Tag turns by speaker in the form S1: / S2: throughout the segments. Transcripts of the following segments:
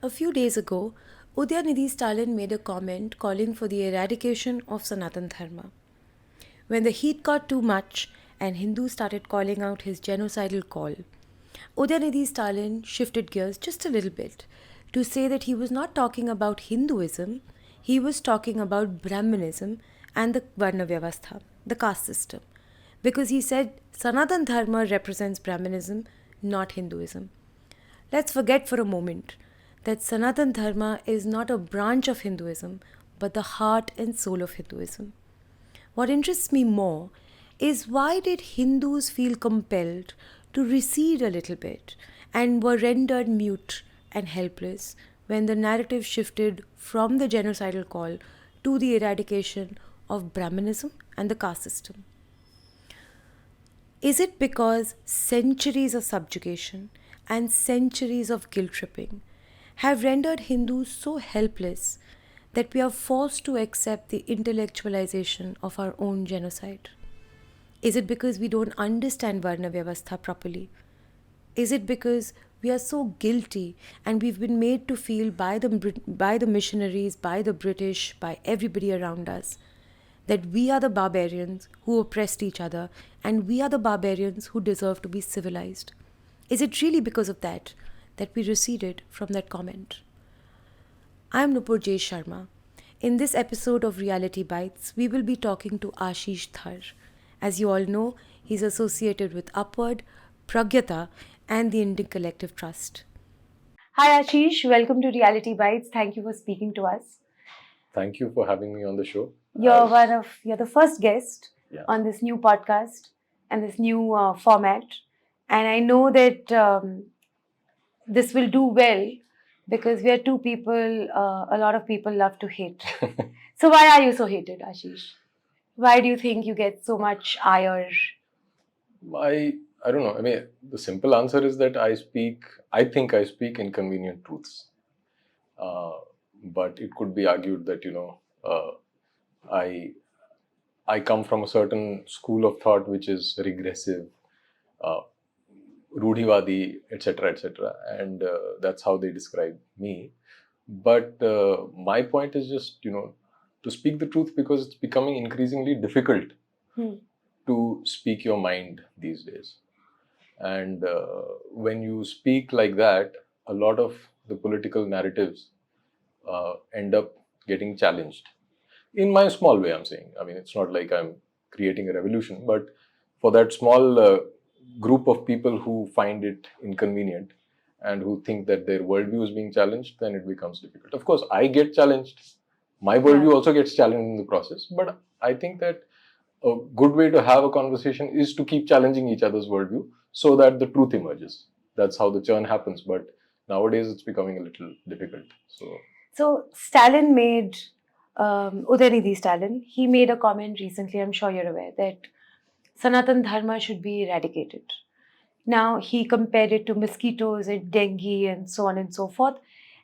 S1: A few days ago, Udhaynidhi Stalin made a comment calling for the eradication of Sanatan Dharma. When the heat got too much and Hindus started calling out his genocidal call, Udhaynidhi Stalin shifted gears just a little bit to say that he was not talking about Hinduism, he was talking about Brahminism and the Varna Vyavastha, the caste system. Because he said Sanatan Dharma represents Brahminism, not Hinduism. Let's forget for a moment that Sanatan Dharma is not a branch of Hinduism, but the heart and soul of Hinduism. What interests me more is why did Hindus feel compelled to recede a little bit and were rendered mute and helpless when the narrative shifted from the genocidal call to the eradication of Brahminism and the caste system? Is it because centuries of subjugation and centuries of guilt tripping have rendered Hindus so helpless that we are forced to accept the intellectualization of our own genocide? Is it because we don't understand Varna Vyavastha properly? Is it because we are so guilty and we've been made to feel by the missionaries, by the British, by everybody around us, that we are the barbarians who oppressed each other and we are the barbarians who deserve to be civilized? Is it really because of that we receded from that comment? I'm Nupur J Sharma. In this episode of Reality Bytes, we will be talking to Ashish Dhar. As you all know, he's associated with Upword, Pragyata, and the Indic Collective Trust. Hi Ashish, welcome to Reality Bytes. Thank you for speaking to us.
S2: Thank you for having me on the show.
S1: You're the first guest on this new podcast and this new format, and I know that this will do well because we are two people. A lot of people love to hate. So why are you so hated, Ashish? Why do you think you get so much ire?
S2: I don't know. I mean, the simple answer is that I think I speak inconvenient truths. But it could be argued that, I come from a certain school of thought which is regressive, uh, Rudhivadi, etc., etc., and that's how they describe me. But my point is just, to speak the truth because it's becoming increasingly difficult to speak your mind these days. And when you speak like that, a lot of the political narratives end up getting challenged. In my small way, I'm saying. I mean, it's not like I'm creating a revolution, but for that small group of people who find it inconvenient and who think that their worldview is being challenged, then it becomes difficult. Of course, I get challenged. My worldview also gets challenged in the process, but I think that a good way to have a conversation is to keep challenging each other's worldview so that the truth emerges. That's how the churn happens. But nowadays, it's becoming a little difficult.
S1: So Stalin made, Udhaynidhi Stalin, he made a comment recently, I'm sure you're aware, that Sanatan Dharma should be eradicated. Now, he compared it to mosquitoes and dengue and so on and so forth.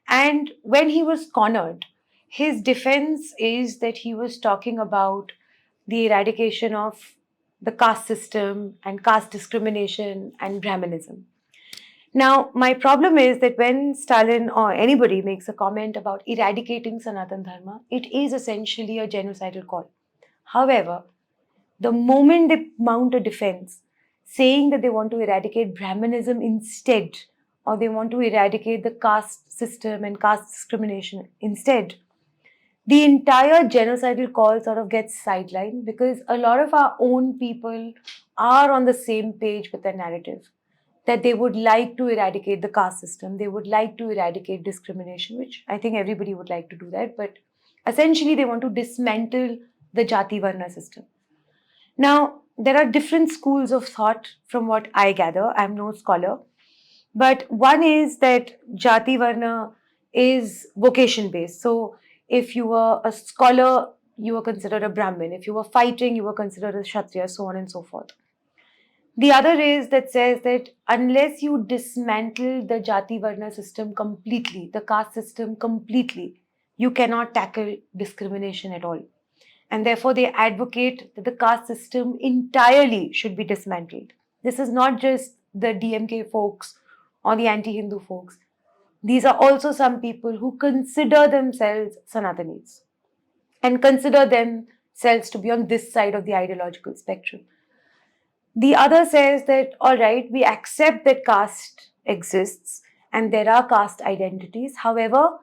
S1: And when he was cornered, his defense is that he was talking about the eradication of the caste system and caste discrimination and Brahminism. Now, my problem is that when Stalin or anybody makes a comment about eradicating Sanatan Dharma, it is essentially a genocidal call. However, the moment they mount a defense saying that they want to eradicate Brahminism instead, or they want to eradicate the caste system and caste discrimination instead, the entire genocidal call sort of gets sidelined because a lot of our own people are on the same page with the narrative that they would like to eradicate the caste system, they would like to eradicate discrimination, which I think everybody would like to do that, but essentially they want to dismantle the Jati Varna system. Now, there are different schools of thought from what I gather. I'm no scholar. But one is that Jati Varna is vocation based. So, if you were a scholar, you were considered a Brahmin. If you were fighting, you were considered a Kshatriya, so on and so forth. The other is that says that unless you dismantle the Jati Varna system completely, the caste system completely, you cannot tackle discrimination at all. And therefore, they advocate that the caste system entirely should be dismantled. This is not just the DMK folks or the anti-Hindu folks. these are also some people who consider themselves Sanatanis and consider themselves to be on this side of the ideological spectrum. The other says that, all right, we accept that caste exists and there are caste identities. However,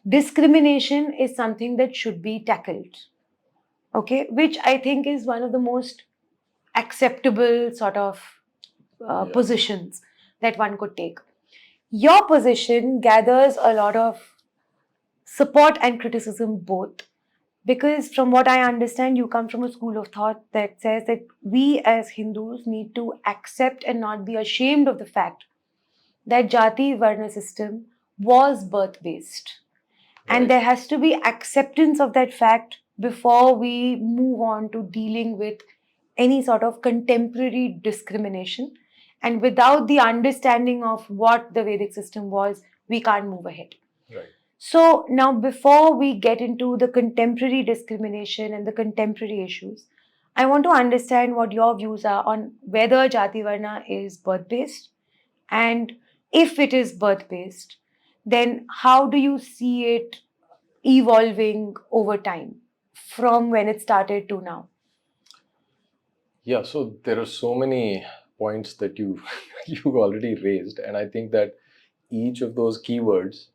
S1: discrimination is something that should be tackled. Okay, which I think is one of the most acceptable sort of positions that one could take. Your position gathers a lot of support and criticism both. Because from what I understand, you come from a school of thought that says that we as Hindus need to accept and not be ashamed of the fact that Jati Varna system was birth based. And there has to be acceptance of that fact before we move on to dealing with any sort of contemporary discrimination. And without the understanding of what the Vedic system was, we can't move ahead.
S2: Right.
S1: So now, before we get into the contemporary discrimination and the contemporary issues, I want to understand what your views are on whether Jati Varna is birth-based, and if it is birth-based, then how do you see it evolving over time from when it started to now?
S2: Yeah, so there are so many points that you already raised, and I think that each of those keywords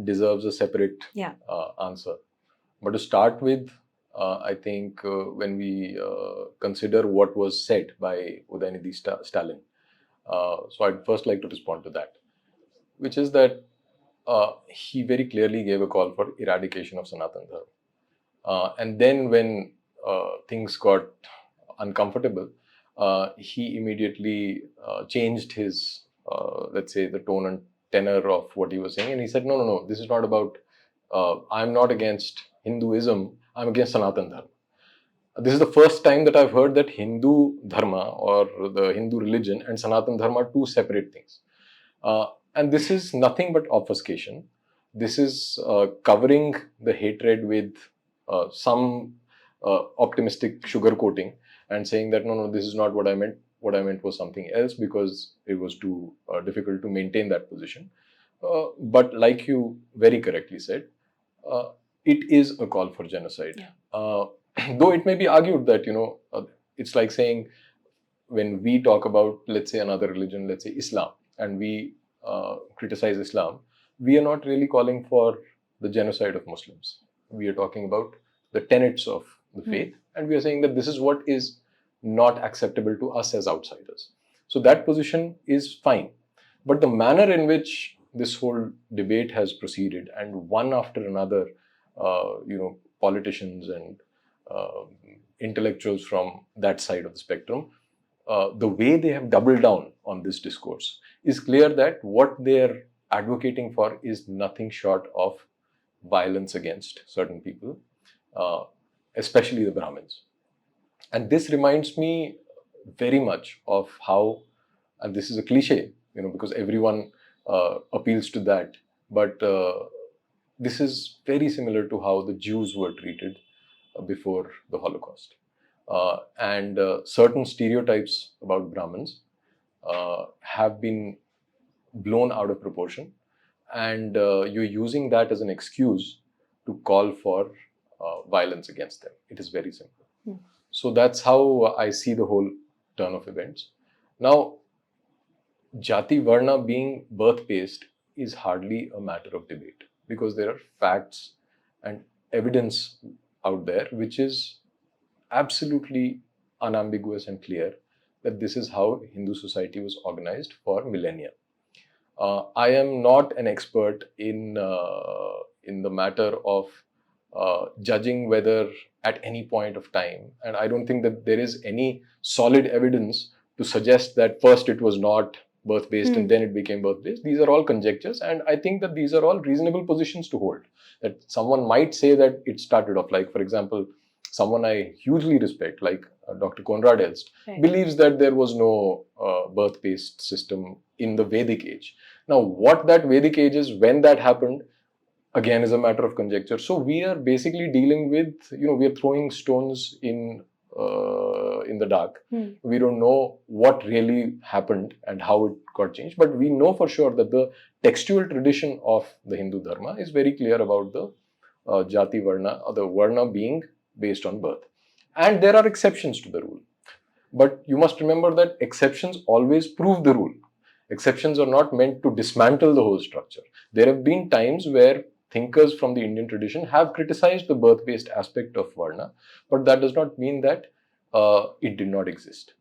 S2: deserves a separate answer. But to start with, I think when we consider what was said by Udhaynidhi Stalin, so I'd first like to respond to that, which is that he very clearly gave a call for eradication of Sanatan Dharma. And then when things got uncomfortable, he immediately changed his, let's say, the tone and tenor of what he was saying. And he said, no, this is not about, I'm not against Hinduism, I'm against Sanatan Dharma. This is the first time that I've heard that Hindu Dharma or the Hindu religion and Sanatan Dharma are two separate things. And this is nothing but obfuscation. This is covering the hatred with some optimistic sugarcoating and saying that no, this is not what I meant. What I meant was something else because it was too difficult to maintain that position. But like you very correctly said, it is a call for genocide. Though it may be argued that, it's like saying when we talk about, let's say, another religion, let's say Islam, and we criticize Islam, we are not really calling for the genocide of Muslims. We are talking about the tenets of the faith, and we are saying that this is what is not acceptable to us as outsiders. So that position is fine. But the manner in which this whole debate has proceeded, and one after another, politicians and intellectuals from that side of the spectrum, the way they have doubled down on this discourse is clear that what they're advocating for is nothing short of violence against certain people, especially the Brahmins. And this reminds me very much of how, and this is a cliche, because everyone appeals to that, but this is very similar to how the Jews were treated before the Holocaust. And certain stereotypes about Brahmins have been blown out of proportion, and you're using that as an excuse to call for violence against them. It is very simple. So that's how I see the whole turn of events. Now, Jati Varna being birth-based is hardly a matter of debate because there are facts and evidence out there which is absolutely unambiguous and clear that this is how Hindu society was organized for millennia. I am not an expert in the matter of judging whether at any point of time, and I don't think that there is any solid evidence to suggest that first it was not birth-based and then it became birth-based. These are all conjectures, and I think that these are all reasonable positions to hold. That someone might say that it started off, like, for example, someone I hugely respect, like Dr. Konrad Elst, believes that there was no birth-based system in the Vedic age. Now, what that Vedic age is, when that happened, again, is a matter of conjecture. So we are basically dealing with, we are throwing stones in in the dark. We don't know what really happened and how it got changed, but we know for sure that the textual tradition of the Hindu Dharma is very clear about the Jati Varna, or the Varna being based on birth. And there are exceptions to the rule. But you must remember that exceptions always prove the rule. Exceptions are not meant to dismantle the whole structure. There have been times where thinkers from the Indian tradition have criticized the birth-based aspect of Varna, but that does not mean that it did not exist.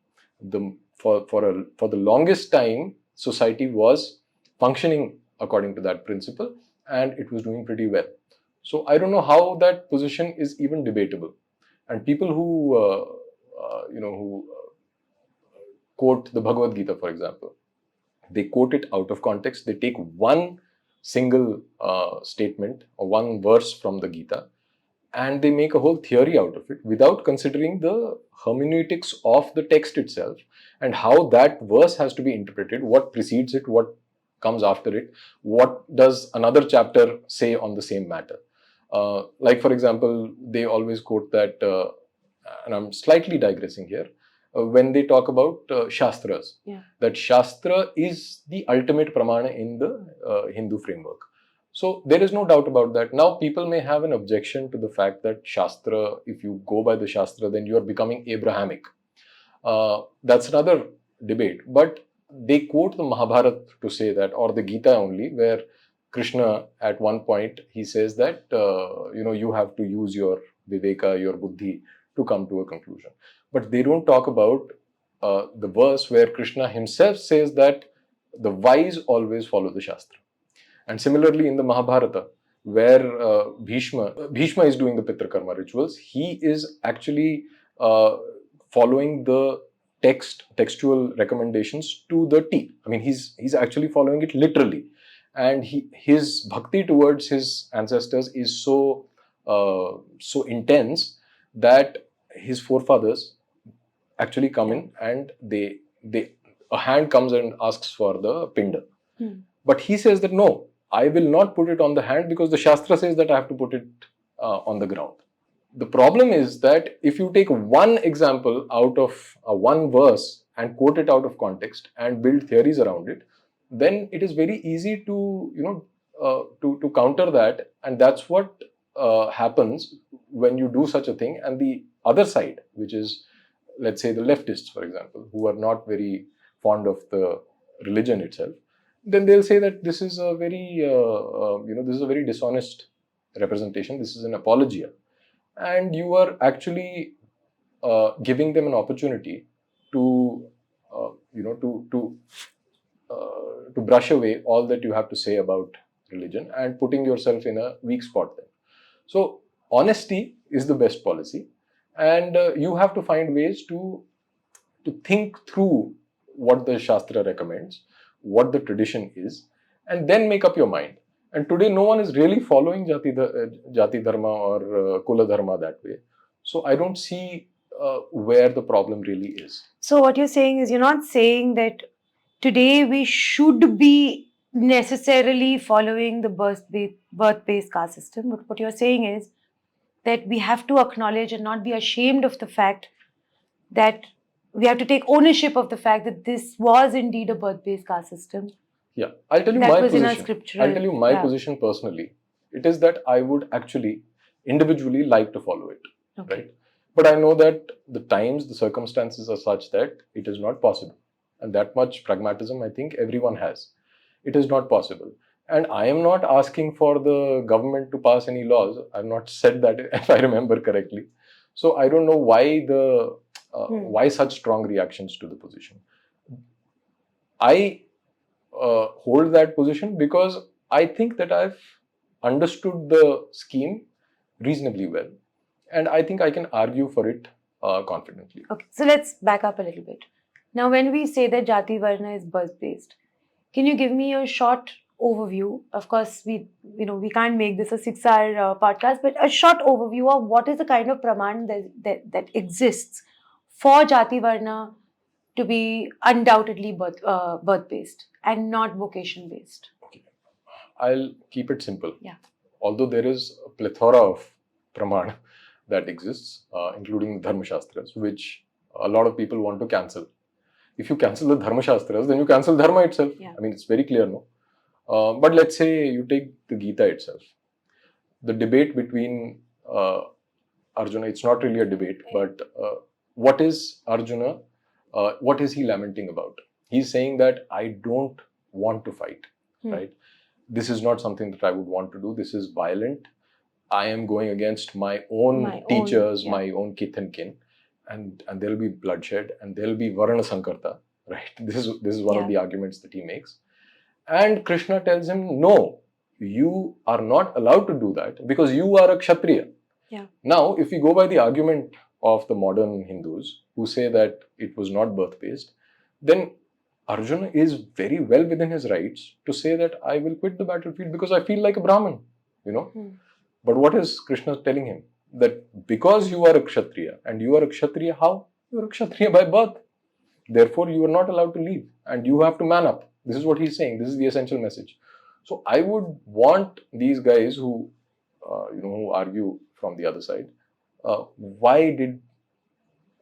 S2: For the longest time, society was functioning according to that principle, and it was doing pretty well. So I don't know how that position is even debatable. And people who quote the Bhagavad Gita, for example, they quote it out of context. They take one single statement or one verse from the Gita, and they make a whole theory out of it without considering the hermeneutics of the text itself and how that verse has to be interpreted, what precedes it, what comes after it, what does another chapter say on the same matter. Like, for example, they always quote that, and I'm slightly digressing here, when they talk about Shastras, that Shastra is the ultimate pramana in the Hindu framework. So there is no doubt about that. Now, people may have an objection to the fact that Shastra, if you go by the Shastra, then you are becoming Abrahamic. That's another debate. But they quote the Mahabharata to say that, or the Gita only, where Krishna, at one point, he says that, you have to use your viveka, your buddhi, to come to a conclusion. But they don't talk about the verse where Krishna himself says that the wise always follow the Shastra. And similarly, in the Mahabharata, where Bhishma is doing the Pitrakarma rituals, he is actually following the textual recommendations to the T. I mean, he's actually following it literally. And his bhakti towards his ancestors is so intense that his forefathers actually come in and a hand comes and asks for the pinda. But he says that no, I will not put it on the hand because the Shastra says that I have to put it on the ground. The problem is that if you take one example out of one verse and quote it out of context and build theories around it, then it is very easy to to counter that, and that's what happens when you do such a thing. And the other side, which is, let's say, the leftists, for example, who are not very fond of the religion itself, then they'll say that this is a very this is a very dishonest representation. This is an apologia, and you are actually giving them an opportunity to to brush away all that you have to say about religion and putting yourself in a weak spot then. So honesty is the best policy, and you have to find ways to think through what the Shastra recommends, what the tradition is, and then make up your mind. And today no one is really following Jati Dharma or Kula Dharma that way. So I don't see where the problem really is.
S1: So what you're saying is, you're not saying that today we should be necessarily following the birth-based caste system, but what you're saying is that we have to acknowledge and not be ashamed of the fact that we have to take ownership of the fact that this was indeed a birth-based caste system.
S2: Yeah, I'll tell you
S1: That
S2: my
S1: was in our
S2: position.
S1: scriptural-
S2: I'll tell you my
S1: yeah.
S2: position personally. It is that I would actually individually like to follow it,
S1: Okay.
S2: right? But I know that the times, the circumstances are such that it is not possible. And that much pragmatism, I think everyone has. It is not possible. And I am not asking for the government to pass any laws. I've not said that, if I remember correctly. So I don't know why why such strong reactions to the position. I hold that position because I think that I've understood the scheme reasonably well, and I think I can argue for it confidently.
S1: Okay, so let's back up a little bit. Now, when we say that Jati Varna is birth-based, can you give me a short overview? Of course, we can't make this a 6-hour podcast, but a short overview of what is the kind of praman that exists for Jati Varna to be undoubtedly birth-based and not vocation-based.
S2: Okay. I'll keep it simple.
S1: Yeah.
S2: Although there is a plethora of praman, that exists, including Dharma Shastras, which a lot of people want to cancel. If you cancel the Dharma Shastras, then you cancel Dharma itself.
S1: Yeah.
S2: I mean, it's very clear, no? But let's say you take the Gita itself. The debate between Arjuna, it's not really a debate, but what is Arjuna, what is he lamenting about? He's saying that I don't want to fight, right? This is not something that I would want to do. This is violent. I am going against my own teachers, my own kith and kin, and there will be bloodshed and there will be Varna Sankarta, right? This is one of the arguments that he makes. And Krishna tells him, no, you are not allowed to do that because you are a Kshatriya.
S1: Yeah.
S2: Now, if we go by the argument of the modern Hindus who say that it was not birth-based, then Arjuna is very well within his rights to say that I will quit the battlefield because I feel like a Brahmin, you know. But what is Krishna telling him? That because you are a Kshatriya, and you are a Kshatriya how? You are a Kshatriya by birth. Therefore, you are not allowed to leave and you have to man up. This is what he's saying. This is the essential message. So I would want these guys who, who argue from the other side, why did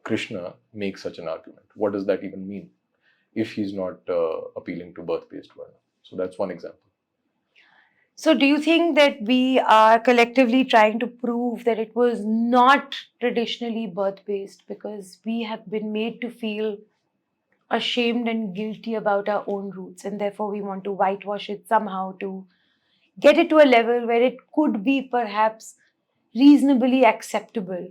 S2: Krishna make such an argument? What does that even mean if he's not appealing to birth-based Varna? So that's one example.
S1: So do you think that we are collectively trying to prove that it was not traditionally birth-based because we have been made to feel ashamed and guilty about our own roots, and therefore we want to whitewash it somehow to get it to a level where it could be perhaps reasonably acceptable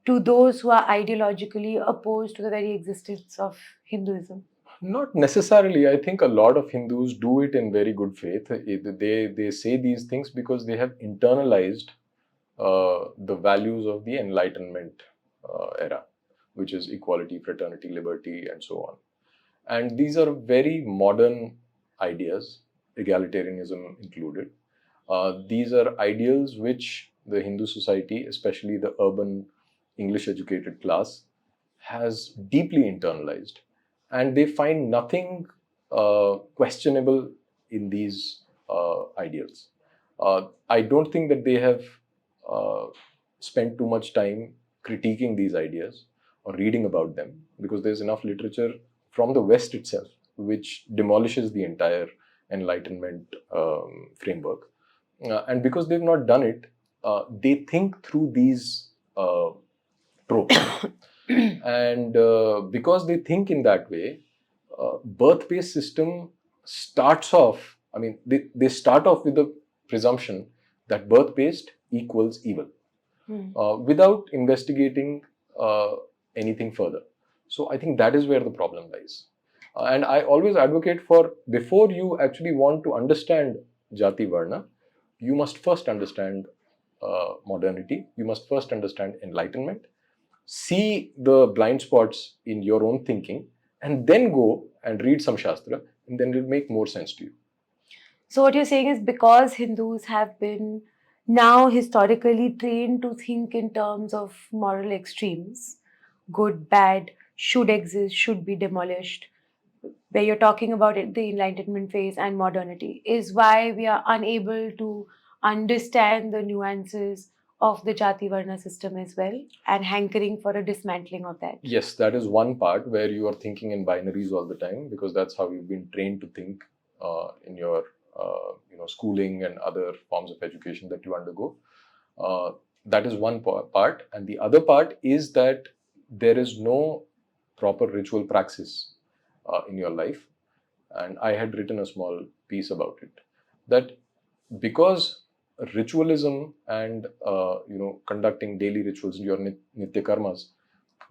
S1: to those who are ideologically opposed to the very existence of Hinduism?
S2: Not necessarily. I think a lot of Hindus do it in very good faith. They say these things because they have internalized the values of the Enlightenment era, which is equality, fraternity, liberty, and so on. And these are very modern ideas, egalitarianism included. These are ideals which the Hindu society, especially the urban English-educated class, has deeply internalized. And they find nothing questionable in these ideals. I don't think that they have spent too much time critiquing these ideas or reading about them, because there's enough literature from the West itself which demolishes the entire Enlightenment framework. And because they've not done it, they think through these tropes. And because they think in that way, birth-based system starts off, I mean, they start off with the presumption that birth-based equals evil, without investigating anything further. So I think that is where the problem lies. And I always advocate for, before you actually want to understand Jati Varna, you must first understand modernity, you must first understand enlightenment, see the blind spots in your own thinking, and then go and read some Shastra, and then it will make more sense to you.
S1: So what you're saying is, because Hindus have been now historically trained to think in terms of moral extremes, good, bad, should exist, should be demolished, where you're talking about it, the Enlightenment phase and modernity, is why we are unable to understand the nuances of the Jati Varna system as well, and hankering for a dismantling of that.
S2: Yes, that is one part where you are thinking in binaries all the time, because that's how you've been trained to think in your schooling and other forms of education that you undergo. That is one part. And the other part is that there is no proper ritual praxis in your life. And I had written a small piece about it, that because ritualism and conducting daily rituals, your nitya karmas,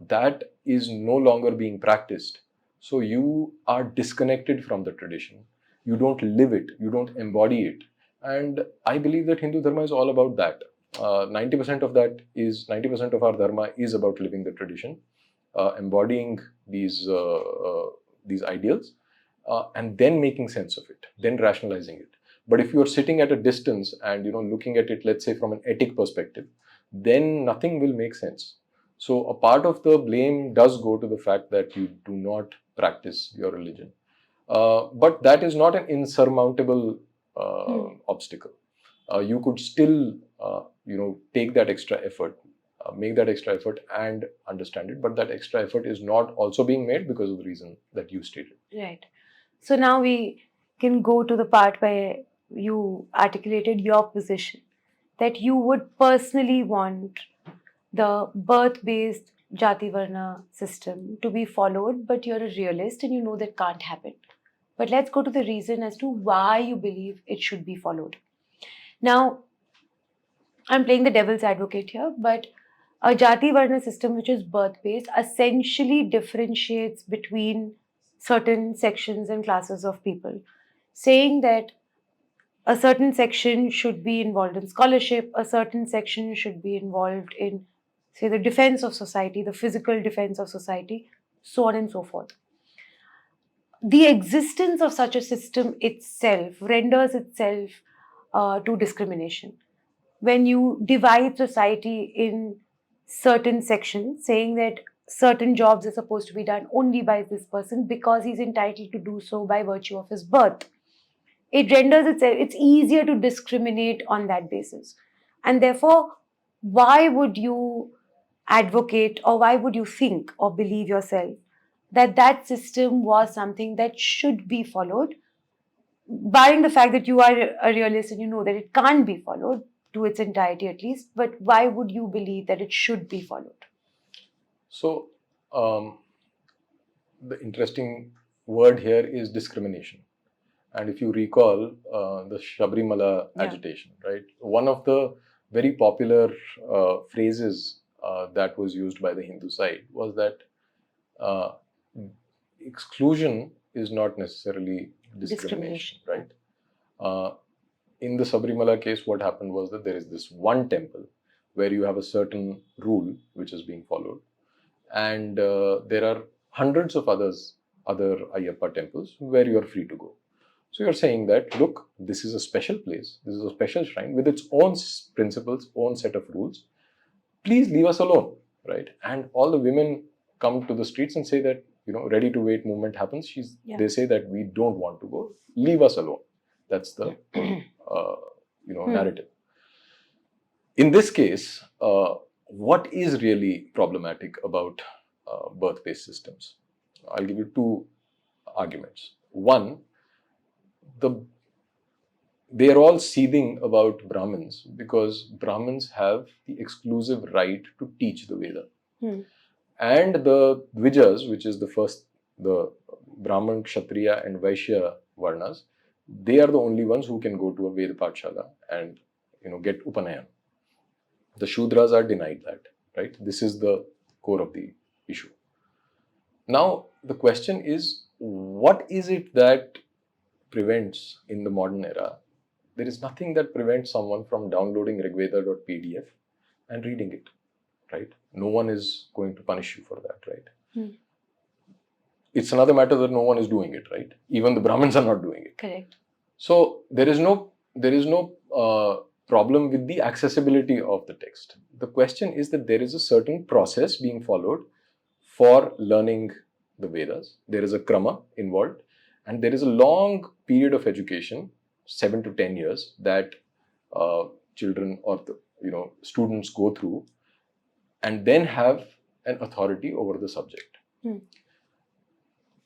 S2: that is no longer being practiced. So you are disconnected from the tradition. You don't live it. You don't embody it. And I believe that Hindu Dharma is all about that. 90% of our Dharma is about living the tradition, embodying these ideals, and then making sense of it, then rationalizing it. But if you are sitting at a distance and looking at it, let's say from an ethic perspective, then nothing will make sense. So a part of the blame does go to the fact that you do not practice your religion. But that is not an insurmountable obstacle. You could still, take that extra effort. make that extra effort and understand it. But that extra effort is not also being made because of the reason that you stated.
S1: Right. So now we can go to the part where you articulated your position that you would personally want the birth-based Jati Varna system to be followed, but you're a realist and you know that can't happen. But let's go to the reason as to why you believe it should be followed. Now, I'm playing the devil's advocate here, but a Jati Varna system which is birth-based essentially differentiates between certain sections and classes of people, saying that a certain section should be involved in scholarship, a certain section should be involved in, say, the defense of society, the physical defense of society, so on and so forth. The existence of such a system itself renders itself to discrimination. When you divide society in certain sections, saying that certain jobs are supposed to be done only by this person because he's entitled to do so by virtue of his birth, it renders it's easier to discriminate on that basis. And therefore, why would you advocate or why would you think or believe yourself that that system was something that should be followed, barring the fact that you are a realist and you know that it can't be followed to its entirety at least, but why would you believe that it should be followed?
S2: So, the interesting word here is discrimination. And if you recall the Sabrimala agitation, right? One of the very popular phrases that was used by the Hindu side was that exclusion is not necessarily discrimination, right? In the Sabrimala case, what happened was that there is this one temple where you have a certain rule which is being followed, and there are hundreds of other Ayyappa temples where you are free to go. So you're saying that, look, this is a special place, this is a special shrine with its own principles, own set of rules. Please leave us alone, right? And all the women come to the streets and say that, ready to wait movement happens. They say that we don't want to go, leave us alone. That's the narrative. In this case, what is really problematic about birth-based systems? I'll give you two arguments. One, they are all seething about Brahmins because Brahmins have the exclusive right to teach the Veda. And the Dvijas, which is the Brahman, Kshatriya and Vaishya Varnas, they are the only ones who can go to a Veda Pathshala and get Upanayan. The Shudras are denied that, right? This is the core of the issue. Now, the question is, what is it that prevents in the modern era? There is nothing that prevents someone from downloading rigveda.pdf and reading it, right? No one is going to punish you for that, right? It's another matter that no one is doing it, right? Even the Brahmins are not doing it.
S1: Correct.
S2: So there is no problem with the accessibility of the text. The question is that there is a certain process being followed for learning the Vedas. There is a krama involved, and there is a long period of education, 7 to 10 years, that children or students go through, and then have an authority over the subject.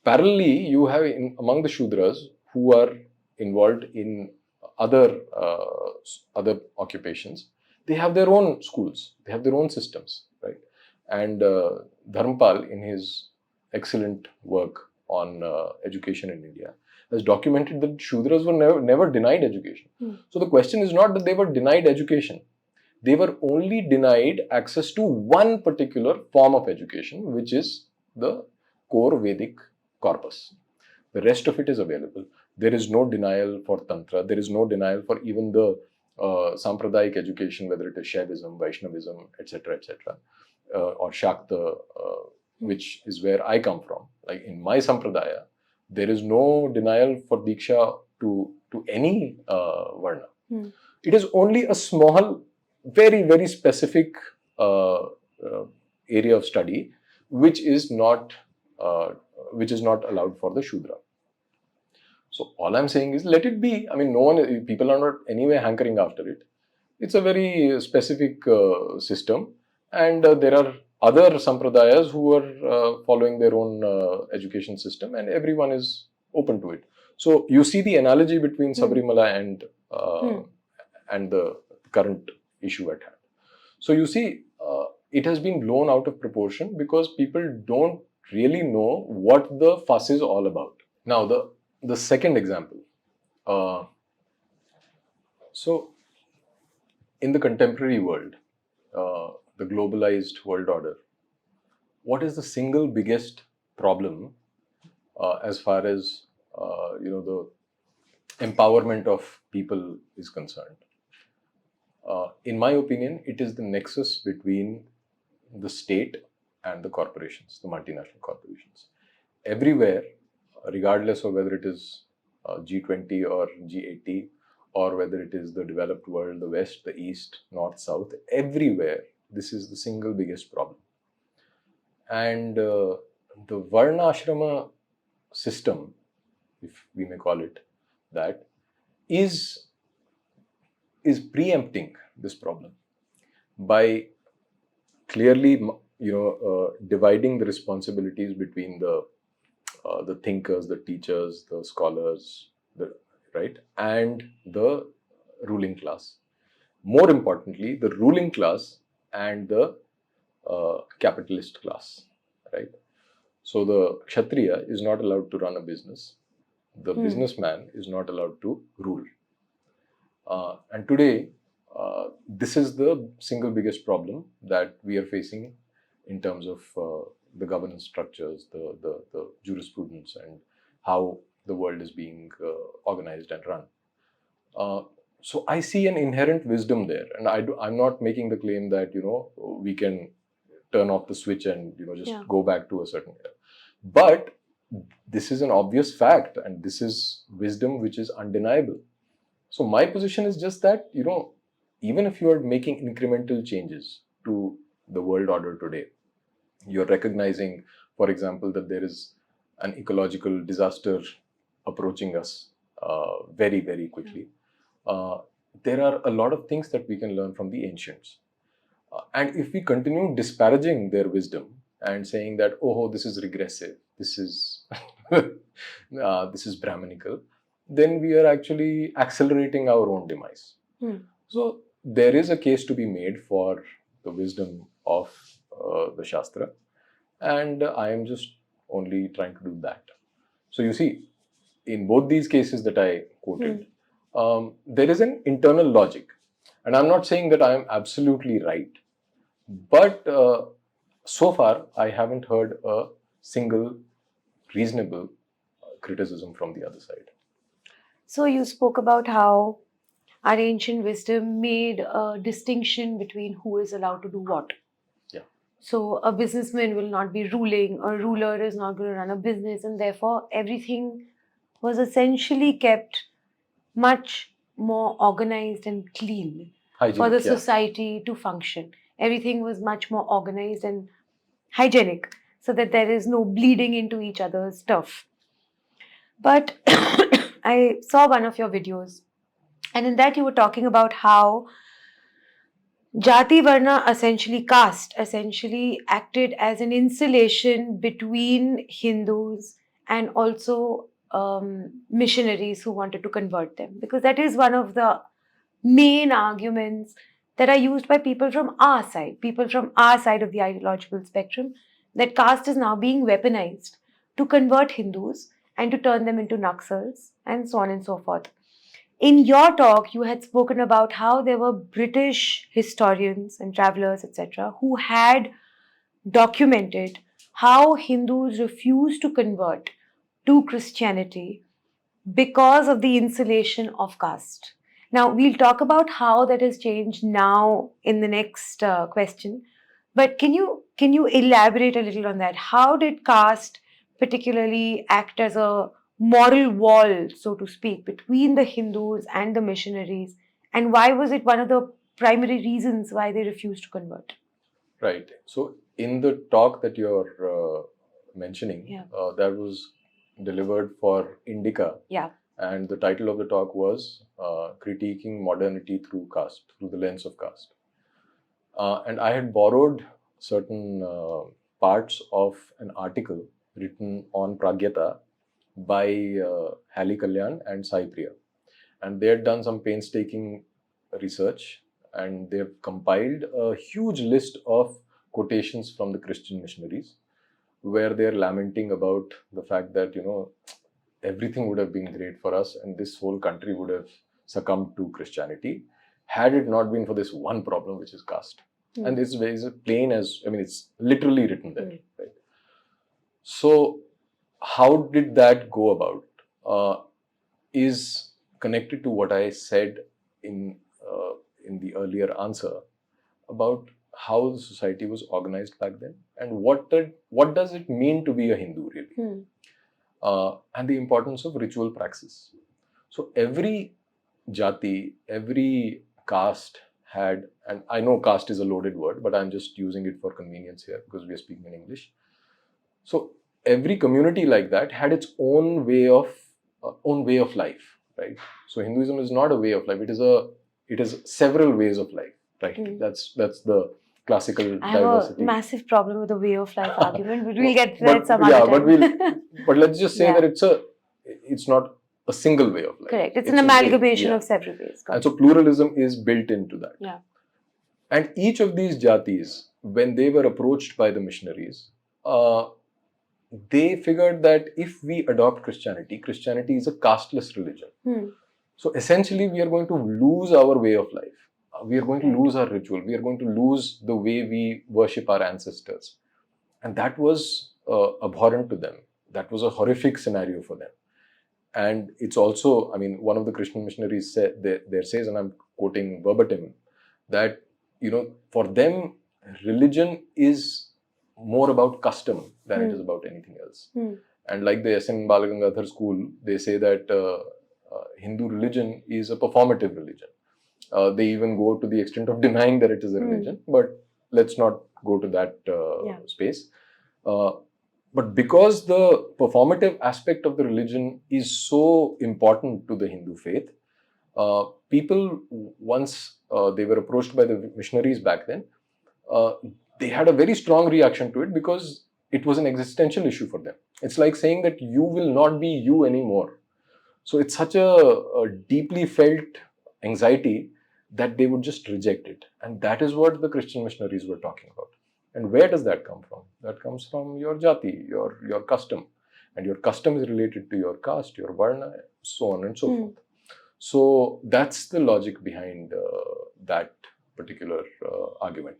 S2: Parallelly, you have among the Shudras who are involved in other occupations, they have their own schools, they have their own systems, right? And Dharmpal, in his excellent work on education in India, has documented that Shudras were never denied education. So the question is not that they were denied education. They were only denied access to one particular form of education, which is the core Vedic corpus. The rest of it is available. There is no denial for Tantra. There is no denial for even the Sampradayic education, whether it is Shaivism, Vaishnavism, etc., or Shakta, which is where I come from. Like in my Sampradaya, there is no denial for Diksha to any Varna. It is only a small, very, very specific area of study, which is not allowed for the Shudra. So all I'm saying is, let it be. I mean, people are not anyway hankering after it. It's a very specific system, And there are other sampradayas who are following their own education system, and everyone is open to it. So you see the analogy between Sabrimala and the current issue at hand. So you see, it has been blown out of proportion because people don't really know what the fuss is all about. Now, the second example. So, in the contemporary world, the globalized world order, what is the single biggest problem as far as the empowerment of people is concerned? In my opinion, it is the nexus between the state and the corporations, the multinational corporations. Everywhere, regardless of whether it is G20 or G80, or whether it is the developed world, the West, the East, North, South, everywhere, this is the single biggest problem. And the Varna Ashrama system, if we may call it that, is preempting this problem by clearly, dividing the responsibilities between the thinkers, the teachers, the scholars, and the ruling class. More importantly, the ruling class and the capitalist class, right? So the Kshatriya is not allowed to run a business. The businessman is not allowed to rule. And today, this is the single biggest problem that we are facing in terms of the governance structures, the jurisprudence, and how the world is being organized and run. So I see an inherent wisdom there, and I'm not making the claim that we can turn off the switch and just go back to a certain era. But this is an obvious fact, and this is wisdom which is undeniable. So my position is just that even if you are making incremental changes to the world order today, you're recognizing, for example, that there is an ecological disaster approaching us very, very quickly. There are a lot of things that we can learn from the ancients. And if we continue disparaging their wisdom and saying that, oh, this is regressive, this is this is Brahminical, then we are actually accelerating our own demise. So there is a case to be made for the wisdom of the Shastra, and I am just only trying to do that. So you see, in both these cases that I quoted, there is an internal logic. And I'm not saying that I am absolutely right, but so far I haven't heard a single reasonable criticism from the other side.
S1: So you spoke about how our ancient wisdom made a distinction between who is allowed to do what.
S2: Yeah.
S1: So a businessman will not be ruling, a ruler is not going to run a business, and therefore everything was essentially kept much more organized and clean for the society to function. Everything was much more organized and hygienic so that there is no bleeding into each other's stuff. But I saw one of your videos, and in that you were talking about how Jati Varna, essentially caste, essentially acted as an insulation between Hindus and also missionaries who wanted to convert them. Because that is one of the main arguments that are used by people from our side of the ideological spectrum, that caste is now being weaponized to convert Hindus and to turn them into Naxals and so on and so forth. In your talk, you had spoken about how there were British historians and travelers, etc., who had documented how Hindus refused to convert to Christianity because of the insulation of caste. Now, we'll talk about how that has changed now in the next question. But can you elaborate a little on that? How did caste particularly act as a moral wall, so to speak, between the Hindus and the missionaries? And why was it one of the primary reasons why they refused to convert?
S2: Right. So in the talk that you're mentioning, that was delivered for Indica.
S1: Yeah.
S2: And the title of the talk was Critiquing Modernity Through Caste, through the lens of caste. And I had borrowed certain parts of an article written on Pragyata by Hali Kalyan and Sai Priya. And they had done some painstaking research, and they've compiled a huge list of quotations from the Christian missionaries where they're lamenting about the fact that, everything would have been great for us and this whole country would have succumbed to Christianity had it not been for this one problem, which is caste. And this is plain as, it's literally written there. Right? So, how did that go about? Is connected to what I said in the earlier answer about how the society was organized back then and what does it mean to be a Hindu really, and the importance of ritual praxis. So every jati, every caste had, and I know caste is a loaded word, but I'm just using it for convenience here because we are speaking in English. So every community like that had its own way of life, right? So Hinduism is not a way of life; it is several ways of life, right? That's the classical
S1: I have
S2: diversity.
S1: a massive problem with the way of life argument, but we'll get to that some other time.
S2: But let's just say that it's not a single way of life.
S1: Correct. It's an amalgamation of several ways.
S2: And so pluralism is built into that.
S1: Yeah.
S2: And each of these jatis, when they were approached by the missionaries, they figured that if we adopt Christianity is a casteless religion. So essentially, we are going to lose our way of life. We are going to lose our ritual. We are going to lose the way we worship our ancestors. And that was abhorrent to them. That was a horrific scenario for them. And it's also, one of the Christian missionaries there says, and I'm quoting verbatim, that, for them, religion is more about custom than it is about anything else. And like the S.N. Balagangadhar school, they say that Hindu religion is a performative religion. They even go to the extent of denying that it is a religion, but let's not go to that space. But because the performative aspect of the religion is so important to the Hindu faith, people, once they were approached by the missionaries back then, they had a very strong reaction to it because it was an existential issue for them. It's like saying that you will not be you anymore. So it's such a deeply felt anxiety that they would just reject it. And that is what the Christian missionaries were talking about. And where does that come from? That comes from your jati, your custom. And your custom is related to your caste, your varna, so on and so forth. So that's the logic behind that particular argument.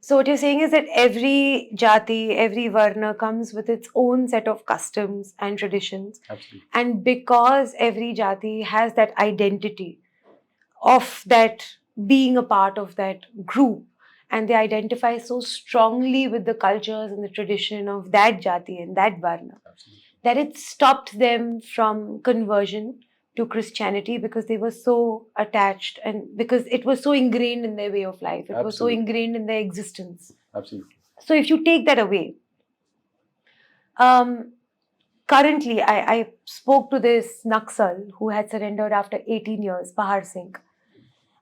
S1: So what you're saying is that every jati, every varna comes with its own set of customs and traditions.
S2: Absolutely.
S1: And because every jati has that identity of that being a part of that group, and they identify so strongly with the cultures and the tradition of that jati and that varna, that it stopped them from conversion to Christianity because they were so attached and because it was so ingrained in their way of life. It was so ingrained in their existence.
S2: Absolutely.
S1: So if you take that away, currently I spoke to this Naxal who had surrendered after 18 years, Pahar Singh.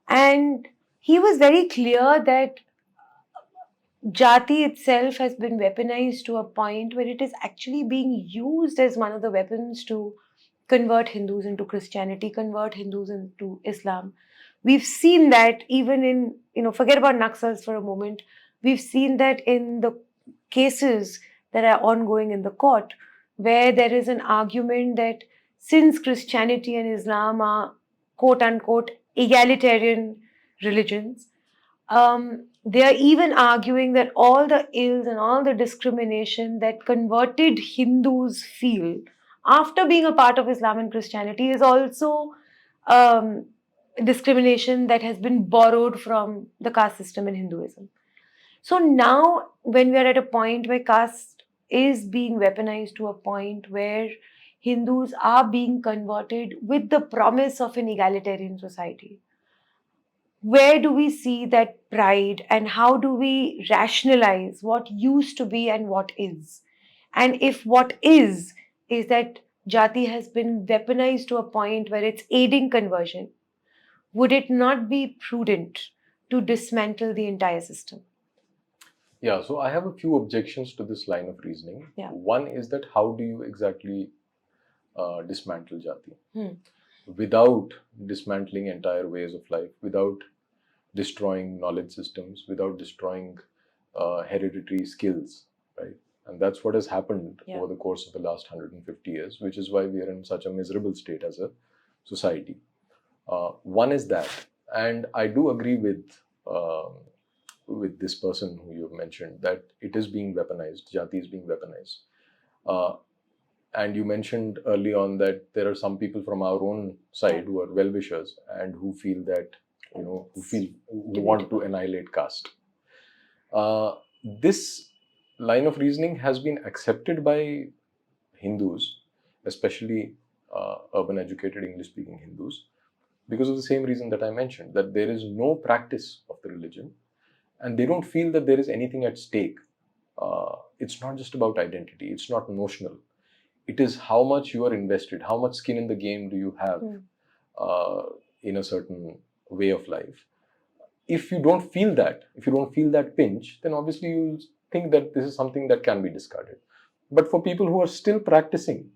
S1: And he was very clear that jati itself has been weaponized to a point where it is actually being used as one of the weapons to convert Hindus into Christianity, convert Hindus into Islam. We've seen that even in, forget about Naxals for a moment, we've seen that in the cases that are ongoing in the court, where there is an argument that since Christianity and Islam are quote-unquote egalitarian religions, they are even arguing that all the ills and all the discrimination that converted Hindus feel after being a part of Islam and Christianity is also discrimination that has been borrowed from the caste system in Hinduism. So now, when we are at a point where caste is being weaponized to a point where Hindus are being converted with the promise of an egalitarian society, where do we see that pride and how do we rationalize what used to be and what is? And if what is that jati has been weaponized to a point where it's aiding conversion, would it not be prudent to dismantle the entire system?
S2: Yeah, so I have a few objections to this line of reasoning.
S1: Yeah.
S2: One is that how do you exactly dismantle jati?
S1: Hmm.
S2: Without dismantling entire ways of life, without destroying knowledge systems, without destroying hereditary skills, right? And that's what has happened
S1: Yeah.
S2: over the course of the last 150 years, which is why we are in such a miserable state as a society. One is that, and I do agree with this person who you've mentioned that it is being weaponized, jati is being weaponized. And you mentioned early on that there are some people from our own side who are well-wishers and who feel that, who want to annihilate caste. This line of reasoning has been accepted by Hindus, especially urban educated English speaking Hindus, because of the same reason that I mentioned, that there is no practice of the religion and they don't feel that there is anything at stake. It's not just about identity, it's not notional. It is how much you are invested, how much skin in the game do you have in a certain way of life. If you don't feel that pinch, then obviously you think that this is something that can be discarded. But for people who are still practicing,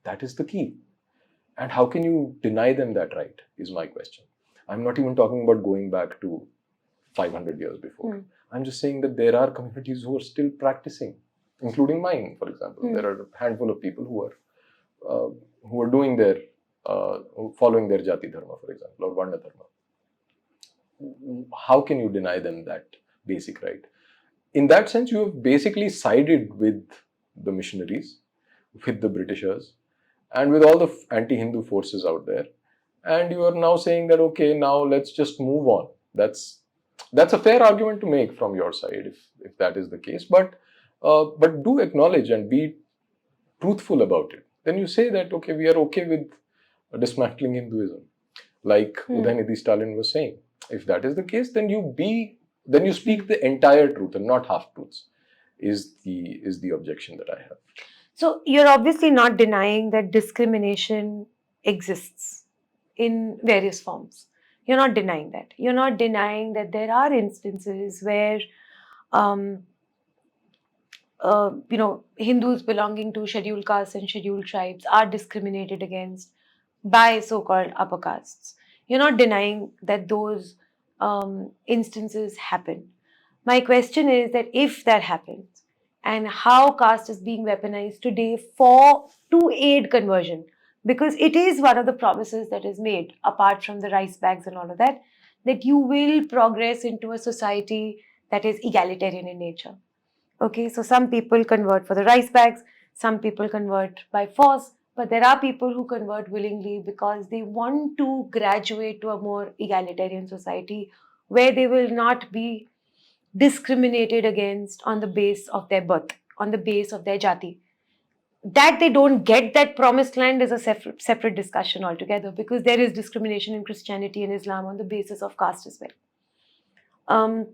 S2: that is the key. And how can you deny them that right, is my question. I'm not even talking about going back to 500 years before. I'm just saying that there are communities who are still practicing, including mine, for example. There are a handful of people who are doing their, following their jati dharma, for example, or Varna dharma. How can you deny them that basic right? In that sense, you have basically sided with the missionaries, with the Britishers, and with all the anti-Hindu forces out there. And you are now saying that, okay, now let's just move on. That's a fair argument to make from your side, if that is the case. But do acknowledge and be truthful about it. Then you say that, okay, we are okay with dismantling Hinduism, like Udhaynidhi Stalin was saying. If that is the case, then you speak the entire truth and not half truths. Is the objection that I have.
S1: So you're obviously not denying that discrimination exists in various forms. You're not denying that. You're not denying that there are instances where, Hindus belonging to scheduled castes and scheduled tribes are discriminated against by so-called upper castes. You're not denying that those instances happen. My question is that if that happens, and how caste is being weaponized today to aid conversion, because it is one of the promises that is made, apart from the rice bags and all of that, that you will progress into a society that is egalitarian in nature. Okay, so some people convert for the rice bags, some people convert by force, but there are people who convert willingly because they want to graduate to a more egalitarian society where they will not be discriminated against on the base of their birth, on the base of their jati. That they don't get that promised land is a separate discussion altogether, because there is discrimination in Christianity and Islam on the basis of caste as well.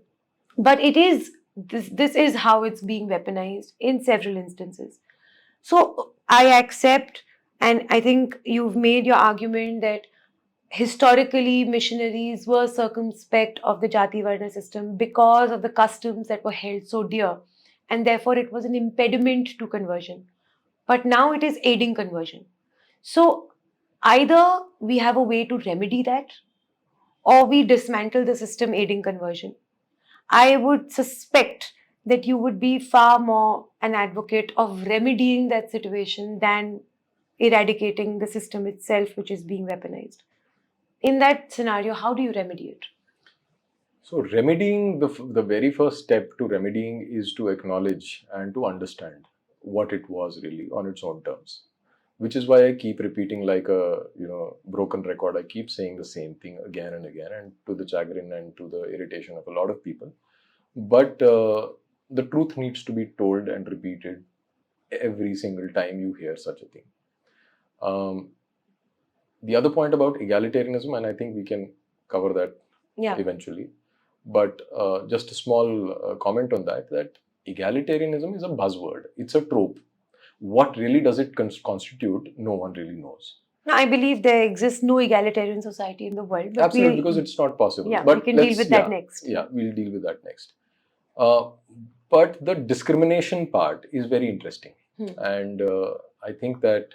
S1: But it is this is how it's being weaponized in several instances. So I accept, and I think you've made your argument that historically missionaries were circumspect of the jati varna system because of the customs that were held so dear, and therefore it was an impediment to conversion. But now it is aiding conversion. So either we have a way to remedy that, or we dismantle the system aiding conversion. I would suspect that you would be far more an advocate of remedying that situation than eradicating the system itself, which is being weaponized. In that scenario, how do you remedy it?
S2: So remedying, the very first step to remedying is to acknowledge and to understand what it was really on its own terms. Which is why I keep repeating like a broken record. I keep saying the same thing again and again, and to the chagrin and to the irritation of a lot of people. But the truth needs to be told and repeated every single time you hear such a thing. The other point about egalitarianism, and I think we can cover that eventually, but just a small comment on that egalitarianism is a buzzword. It's a trope. What really does it constitute, no one really knows.
S1: No, I believe there exists no egalitarian society in the world, but
S2: Absolutely, because it's not possible.
S1: yeah,
S2: But
S1: we can deal with that next.
S2: Yeah, we'll deal with that next. But the discrimination part is very interesting. And I think that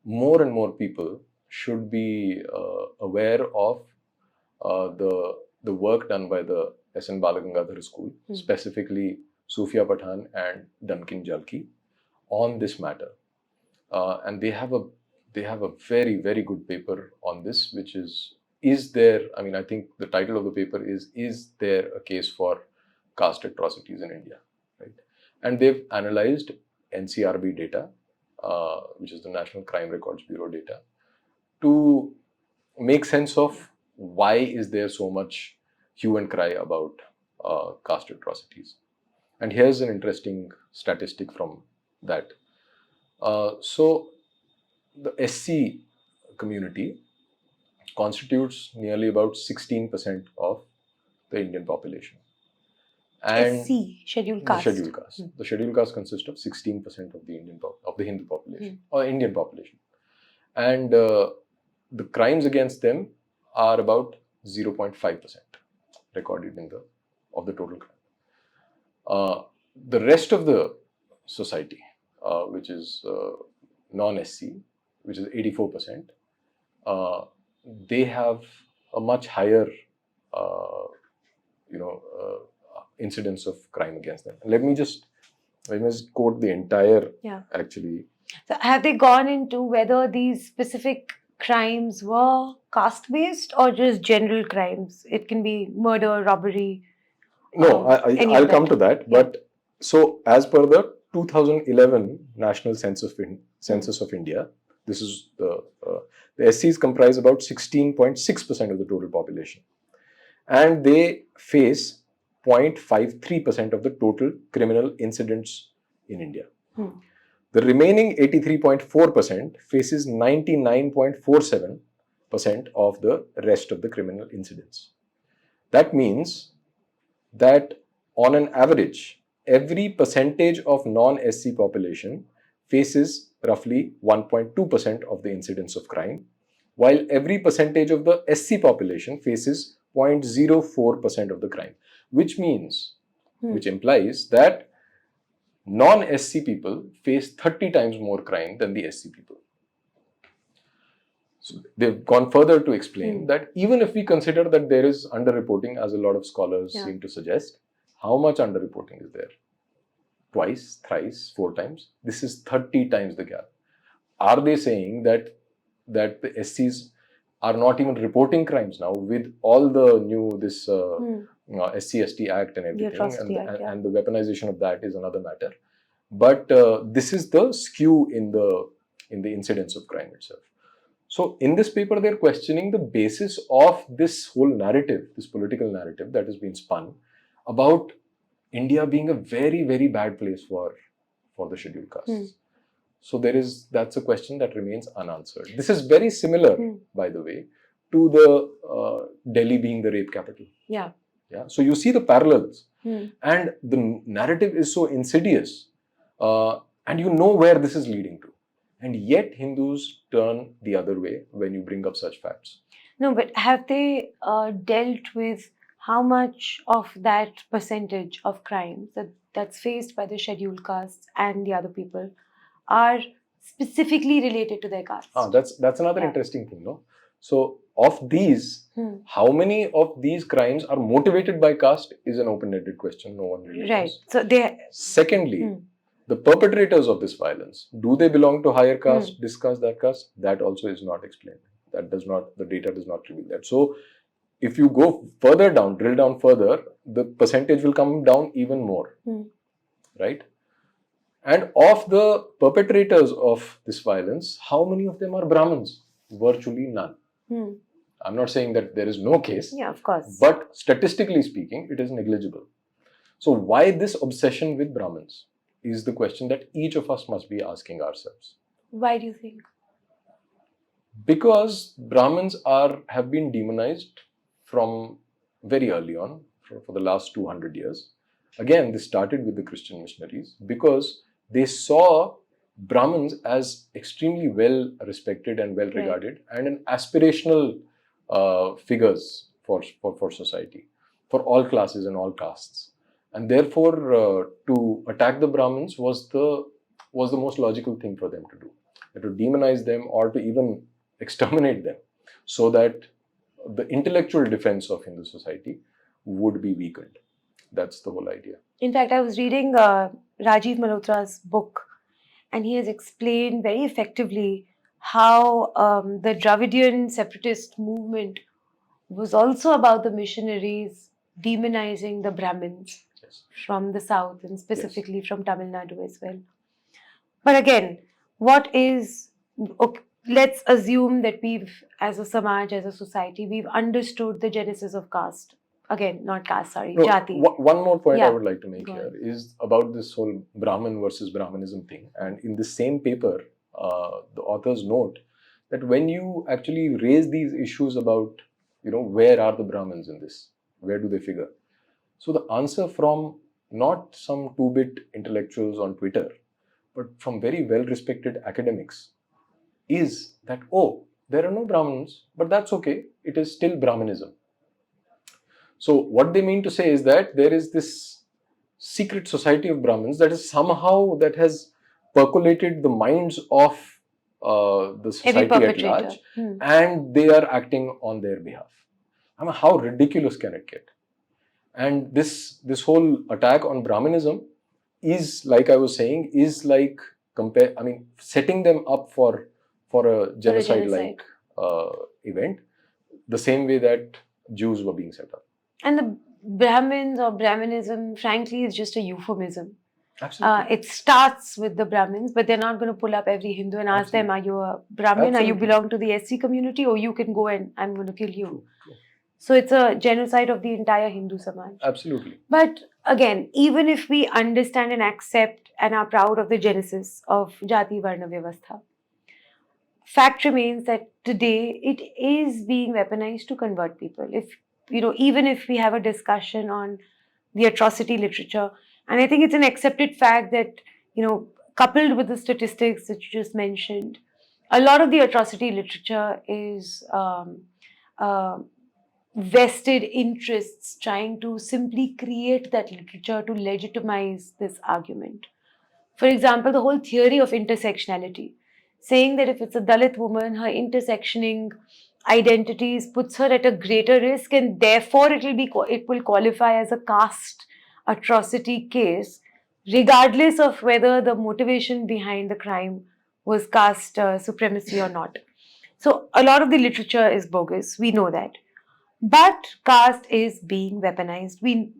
S2: more and more people should be aware of the work done by the S.N. Balagangadhar School, specifically Sufia Pathan and Duncan Jalki, on this matter. And they have a very, very good paper on this, which is there, I mean, I think the title of the paper is there a case for caste atrocities in India, right? And they've analyzed NCRB data, which is the National Crime Records Bureau data, to make sense of why is there so much hue and cry about caste atrocities. And here's an interesting statistic from that. So the SC community constitutes nearly about 16% of the Indian population. And
S1: SC, scheduled caste.
S2: The scheduled caste consists of 16% of the Hindu population or Indian population. And the crimes against them are about 0.5% recorded of the total crime. The rest of the society, which is non-SC, which is 84%, they have a much higher, incidence of crime against them. Let me just quote the entire, actually.
S1: So have they gone into whether these specific crimes were caste-based or just general crimes? It can be murder, robbery.
S2: No, I'll come to that. But so, as per the 2011 National Census of India, this is the SCs comprise about 16.6% of the total population, and they face 0.53% of the total criminal incidents in India. The remaining 83.4% faces 99.47% of the rest of the criminal incidents. That means that on an average, every percentage of non-SC population faces roughly 1.2% of the incidence of crime, while every percentage of the SC population faces 0.04% of the crime, which implies that non-SC people face 30 times more crime than the SC people. So they've gone further to explain that even if we consider that there is underreporting, as a lot of scholars seem to suggest, how much underreporting is there? Twice, thrice, 4 times. This is 30 times the gap. Are they saying that the SCs are not even reporting crimes now with all the new SC/ST Act and everything, and the weaponization of that is another matter. But this is the skew in the incidence of crime itself. So in this paper, they're questioning the basis of this whole narrative, this political narrative that has been spun about India being a very, very bad place for the scheduled castes. So that's a question that remains unanswered. This is very similar, by the way, to the Delhi being the rape capital.
S1: Yeah.
S2: So you see the parallels, and the narrative is so insidious, and you know where this is leading to. And yet Hindus turn the other way when you bring up such facts.
S1: No, but have they dealt with how much of that percentage of crimes that's faced by the scheduled castes and the other people are specifically related to their caste?
S2: That's another interesting thing, no? So of these, how many of these crimes are motivated by caste is an open-ended question. No one really knows.
S1: So
S2: Secondly, the perpetrators of this violence, do they belong to higher caste, this caste, that caste? That also is not explained. The data does not reveal that. So if you go further down, drill down further, the percentage will come down even more, right? And of the perpetrators of this violence, how many of them are Brahmins? Virtually none. I'm not saying that there is no case.
S1: Yeah, of course.
S2: But statistically speaking, it is negligible. So why this obsession with Brahmins is the question that each of us must be asking ourselves.
S1: Why do you think?
S2: Because Brahmins have been demonized from very early on, for the last 200 years. Again, this started with the Christian missionaries because they saw Brahmins as extremely well respected and well regarded and an aspirational figures for society, for all classes and all castes. And therefore, to attack the Brahmins was the most logical thing for them to do. To demonize them or to even exterminate them, so that the intellectual defense of Hindu society would be weakened. That's the whole idea.
S1: In fact, I was reading Rajiv Malhotra's book, and he has explained very effectively how the Dravidian separatist movement was also about the missionaries demonizing the Brahmins from the south and specifically from Tamil Nadu as well. But again, let's assume that we've, as a Samaj, as a society, we've understood the genesis of caste. Again, not caste, sorry, jati.
S2: One more point
S1: Yeah.
S2: I would like to make here is about this whole Brahmin versus Brahmanism thing. And in the same paper, the authors note that when you actually raise these issues about, where are the Brahmins in this? Where do they figure? So the answer from not some two-bit intellectuals on Twitter, but from very well-respected academics is that, oh, there are no Brahmins, but that's okay. It is still Brahmanism. So what they mean to say is that there is this secret society of Brahmins that has percolated the minds of the society at large, and they are acting on their behalf. I mean, how ridiculous can it get? And this whole attack on Brahmanism is, like I was saying, is like setting them up for a genocide-like event, the same way that Jews were being set up.
S1: And the Brahmins or Brahmanism, frankly, is just a euphemism.
S2: Absolutely.
S1: It starts with the Brahmins, but they're not going to pull up every Hindu and ask them, are you a Brahmin?
S2: Absolutely.
S1: Are you belong to the SC community? Or you can go and I'm going to kill you.
S2: True.
S1: So it's a genocide of the entire Hindu Samaj.
S2: Absolutely.
S1: But again, even if we understand and accept and are proud of the genesis of Jati Varna Vyavastha, fact remains that today it is being weaponized to convert people. Even if we have a discussion on the atrocity literature, and I think it's an accepted fact that, coupled with the statistics that you just mentioned, a lot of the atrocity literature is vested interests trying to simply create that literature to legitimize this argument. For example, the whole theory of intersectionality, saying that if it's a Dalit woman, her intersectioning identities puts her at a greater risk, and therefore it will qualify as a caste atrocity case, regardless of whether the motivation behind the crime was caste supremacy or not. So a lot of the literature is bogus. We know that. But caste is being weaponized. We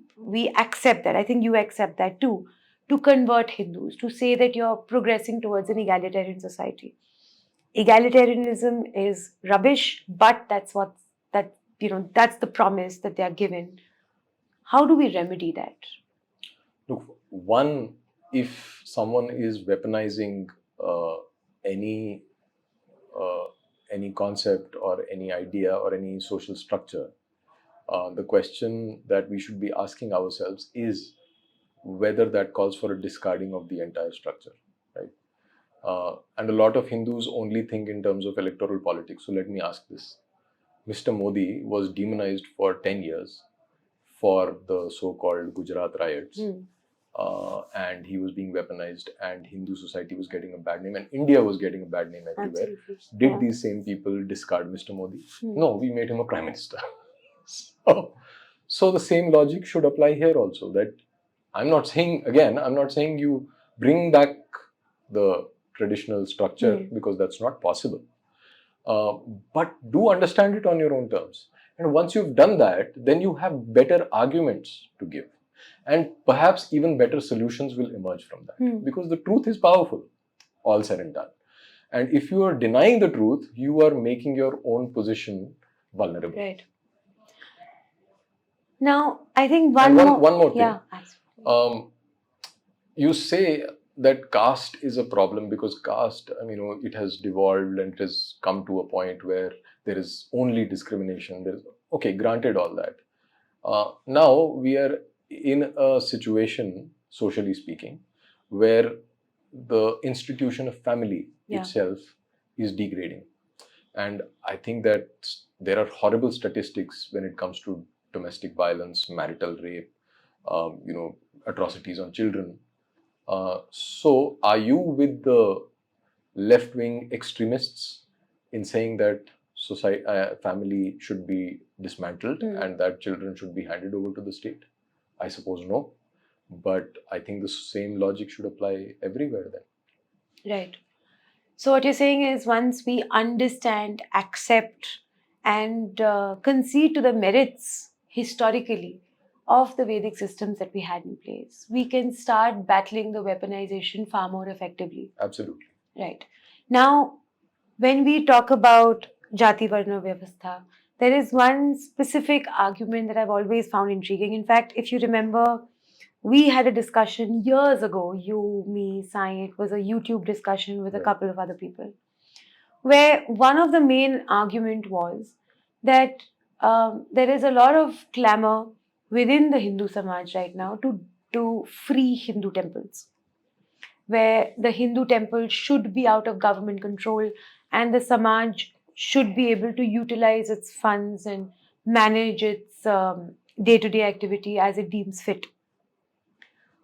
S1: accept that. I think you accept that too. To convert Hindus, to say that you're progressing towards an egalitarian society. Egalitarianism is rubbish, but that's the promise that they are given. How do we remedy that?
S2: Look, one, if someone is weaponizing any concept or any idea or any social structure, the question that we should be asking ourselves is whether that calls for a discarding of the entire structure, right? And a lot of Hindus only think in terms of electoral politics. So let me ask this. Mr. Modi was demonized for 10 years for the so-called Gujarat riots. And he was being weaponized, and Hindu society was getting a bad name, and India was getting a bad name everywhere.
S1: Absolutely.
S2: Did these same people discard Mr. Modi? No, we made him a prime minister. So the same logic should apply here also, that I'm not saying you bring back the traditional structure, because that's not possible. But do understand it on your own terms. And once you've done that, then you have better arguments to give. And perhaps even better solutions will emerge from that. Because the truth is powerful, all said and done. And if you are denying the truth, you are making your own position vulnerable.
S1: Right. Now, I think one
S2: more thing.
S1: Yeah, absolutely.
S2: You say that caste is a problem because caste, it has devolved and it has come to a point where there is only discrimination. Okay, granted all that. Now we are in a situation, socially speaking, where the institution of family
S1: Yeah.
S2: itself is degrading. And I think that there are horrible statistics when it comes to domestic violence, marital rape, atrocities on children. So, are you with the left-wing extremists in saying that society, family should be dismantled and that children should be handed over to the state? I suppose no. But I think the same logic should apply everywhere then.
S1: Right. So what you're saying is once we understand, accept, and concede to the merits historically of the Vedic systems that we had in place, we can start battling the weaponization far more effectively.
S2: Absolutely.
S1: Right. Now, when we talk about Jati Varna Vyavastha, there is one specific argument that I've always found intriguing. In fact, if you remember, we had a discussion years ago, you, me, Sai, it was a YouTube discussion with a
S2: Right.
S1: couple of other people, where one of the main argument was that there is a lot of clamor within the Hindu Samaj right now to free Hindu temples, where the Hindu temple should be out of government control and the Samaj should be able to utilize its funds and manage its day-to-day activity as it deems fit.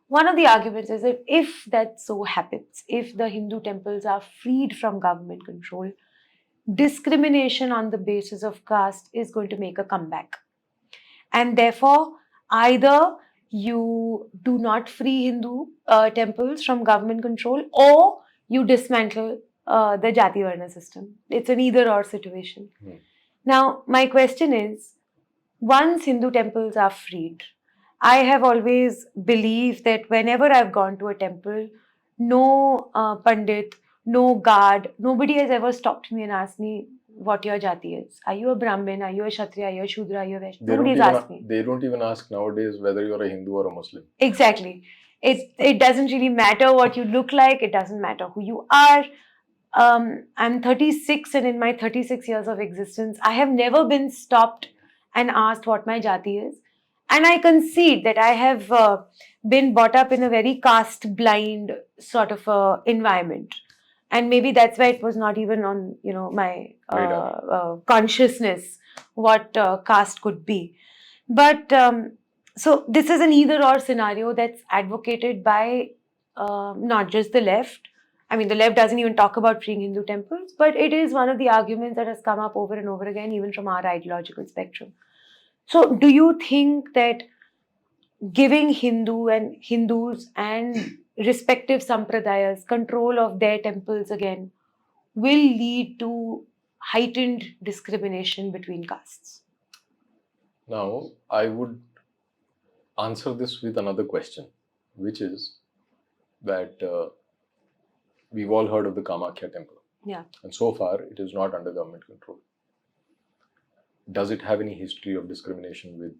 S1: One of the arguments is that if that so happens, if the Hindu temples are freed from government control, discrimination on the basis of caste is going to make a comeback. And therefore, either you do not free Hindu temples from government control or you dismantle the Jati Varna system. It's an either or situation. Now, my question is, once Hindu temples are freed, I have always believed that whenever I've gone to a temple, no Pandit, no guard, nobody has ever stopped me and asked me what your jati is. Are you a Brahmin? Are you a Kshatriya? Are you a Shudra? Are you a Vaishya? Nobody's asked me.
S2: They don't even ask nowadays whether you're a Hindu or a Muslim.
S1: Exactly. It doesn't really matter what you look like. It doesn't matter who you are. I'm 36, and in my 36 years of existence, I have never been stopped and asked what my jati is. And I concede that I have been brought up in a very caste blind sort of environment. And maybe that's why it was not even on my consciousness what caste could be. But so this is an either or scenario that's advocated by not just the left. I mean, the left doesn't even talk about freeing Hindu temples, but it is one of the arguments that has come up over and over again, even from our ideological spectrum. So, do you think that giving Hindus and respective sampradayas control of their temples again will lead to heightened discrimination between castes?
S2: Now, I would answer this with another question, which is that we've all heard of the Kamakhya temple.
S1: Yeah.
S2: And so far, it is not under government control. Does it have any history of discrimination with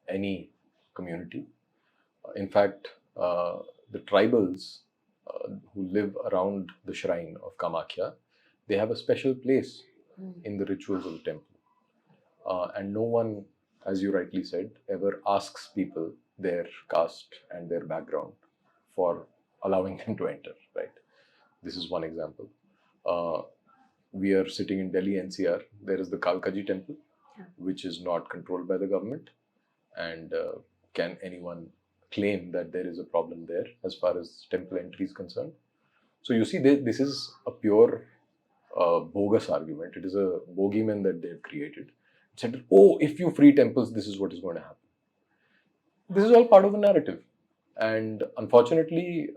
S2: any community? In fact, the tribals who live around the shrine of Kamakhya, they have a special place in the rituals of the temple. And no one, as you rightly said, ever asks people their caste and their background for allowing them to enter, right? This is one example. We are sitting in Delhi NCR. There is the Kalkaji temple, which is not controlled by the government. And can anyone claim that there is a problem there as far as temple entry is concerned? So you see, this is a pure bogus argument. It is a bogeyman that they've created. It said, oh, if you free temples, this is what is going to happen. This is all part of the narrative. And unfortunately,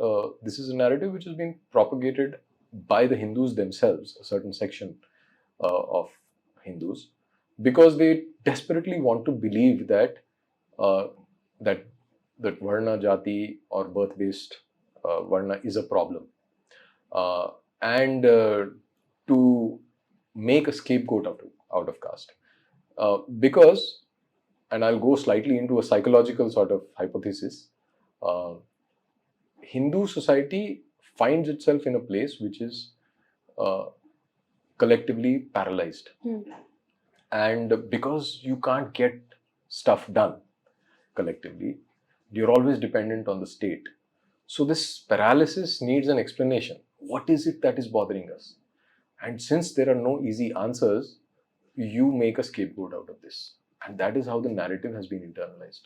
S2: this is a narrative which is being propagated by the Hindus themselves, a certain section of Hindus, because they desperately want to believe that that Varna Jati or birth-based Varna is a problem, and to make a scapegoat out of caste, because, and I'll go slightly into a psychological sort of hypothesis. Hindu society finds itself in a place which is collectively paralyzed. And because you can't get stuff done collectively, you're always dependent on the state. So this paralysis needs an explanation. What is it that is bothering us? And since there are no easy answers, you make a scapegoat out of this. And that is how the narrative has been internalized.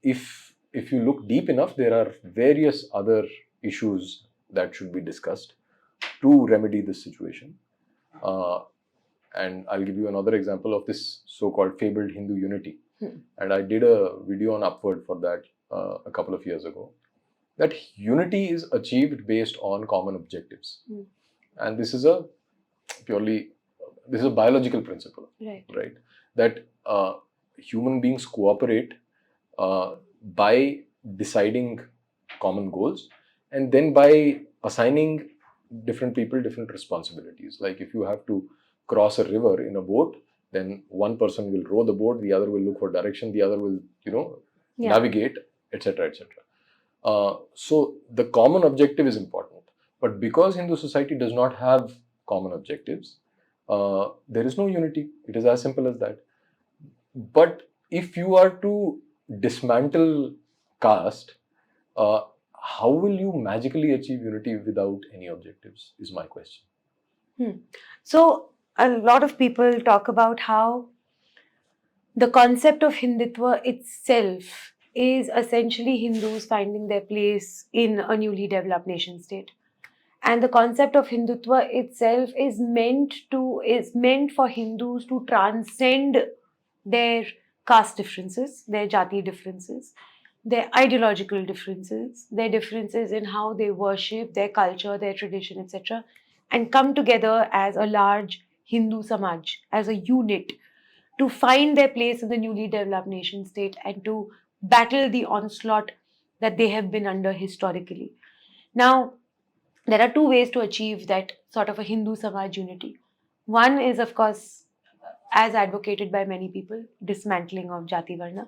S2: If you look deep enough, there are various other issues that should be discussed to remedy this situation. And I'll give you another example of this so-called fabled Hindu unity. And I did a video on Upword for that a couple of years ago. That unity is achieved based on common objectives. And this is a biological principle, right? That human beings cooperate by deciding common goals, and then by assigning different people different responsibilities. Like if you have to cross a river in a boat, then one person will row the boat, the other will look for direction, the other will, navigate, etc., etc. So the common objective is important. But because Hindu society does not have common objectives, there is no unity. It is as simple as that. But if you are to dismantle caste, how will you magically achieve unity without any objectives, is my question.
S1: So a lot of people talk about how the concept of Hindutva itself is essentially Hindus finding their place in a newly developed nation state. And the concept of Hindutva itself is meant for Hindus to transcend their caste differences, their jati differences, their ideological differences, their differences in how they worship, their culture, their tradition, etc., and come together as a large Hindu Samaj, as a unit, to find their place in the newly developed nation state and to battle the onslaught that they have been under historically. Now, there are two ways to achieve that sort of a Hindu Samaj unity. One is, of course, as advocated by many people, dismantling of Jati Varna.